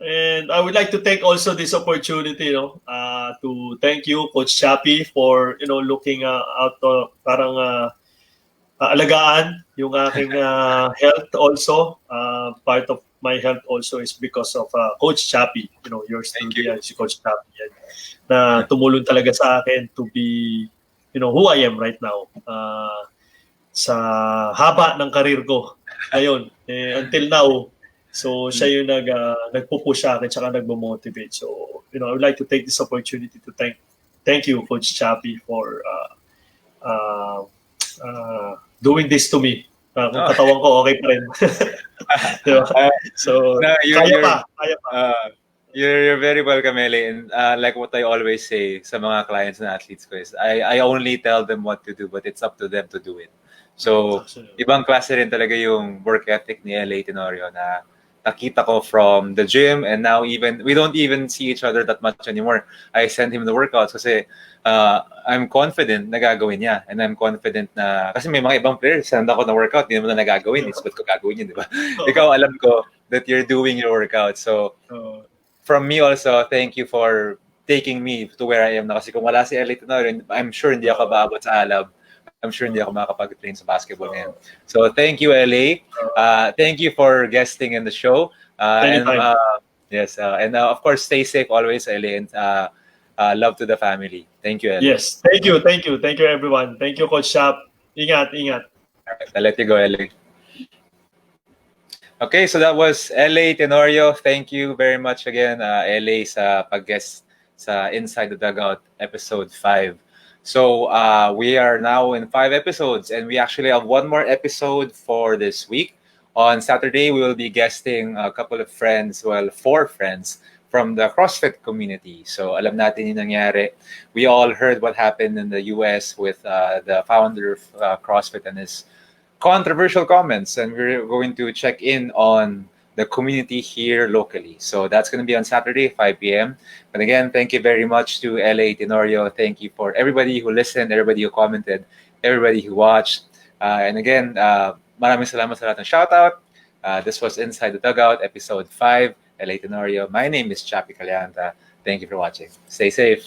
And I would like to take also this opportunity, to thank you, Coach Chappy, for looking out, parang alagaan yung aking health also. Part of my health also is because of Coach Chappy. Your studio, si Coach Chappy, na tumulong talaga sa akin to be, who I am right now. Sa haba ng karir ko ngayon, until now. So siya yung nagpo-push sa akin tsaka nagmo-motivate. So, I would like to take this opportunity to thank you, Coach Chappy, for doing this to me. Kung katawan ko, okay pa rin. Diba? So, kaya pa. You're very welcome, LA. And like what I always say sa mga clients and athletes ko is, I only tell them what to do, but it's up to them to do it. So, ibang klase rin talaga yung work ethic ni LA Tenorio na nakita ko from the gym, and now we don't even see each other that much anymore. I send him the workouts kasi I'm confident na gagawin niya, and I'm confident na kasi may mga ibang players send ako na workout, hindi naman na nagagawin, it's ba't ko gagawin yun, di ba? Ikaw, alam ko that you're doing your workout. So from me also, thank you for taking me to where I am na, kasi kung wala si LA Tenorio, I'm sure hindi ako baabot sa Alab. I'm sure hindi ako makakapag-train sa basketball ngayon. So thank you, LA. Thank you for guesting in the show. Yes, and of course, stay safe always, LA, and love to the family. Thank you, LA. Yes, thank you everyone. Thank you, Coach Shap. Ingat. I'll let you go, LA. Okay, so that was LA Tenorio. Thank you very much again, LA, sa pag-guest sa Inside the Dugout, episode 5. So we are now in 5 episodes, and we actually have one more episode for this week. On Saturday, we will be guesting a couple of friends, 4 friends from the CrossFit community. So alam natin yung nangyari. We all heard what happened in the US with the founder of CrossFit and his controversial comments, and we're going to check in on the community here locally. So that's going to be on Saturday, 5 p.m. But again, thank you very much to LA Tenorio. Thank you for everybody who listened, everybody who commented, everybody who watched. And again, maraming salamat sa lahat ng shoutout. This was Inside the Dugout, episode 5, LA Tenorio. My name is Chappy Callanta. Thank you for watching. Stay safe.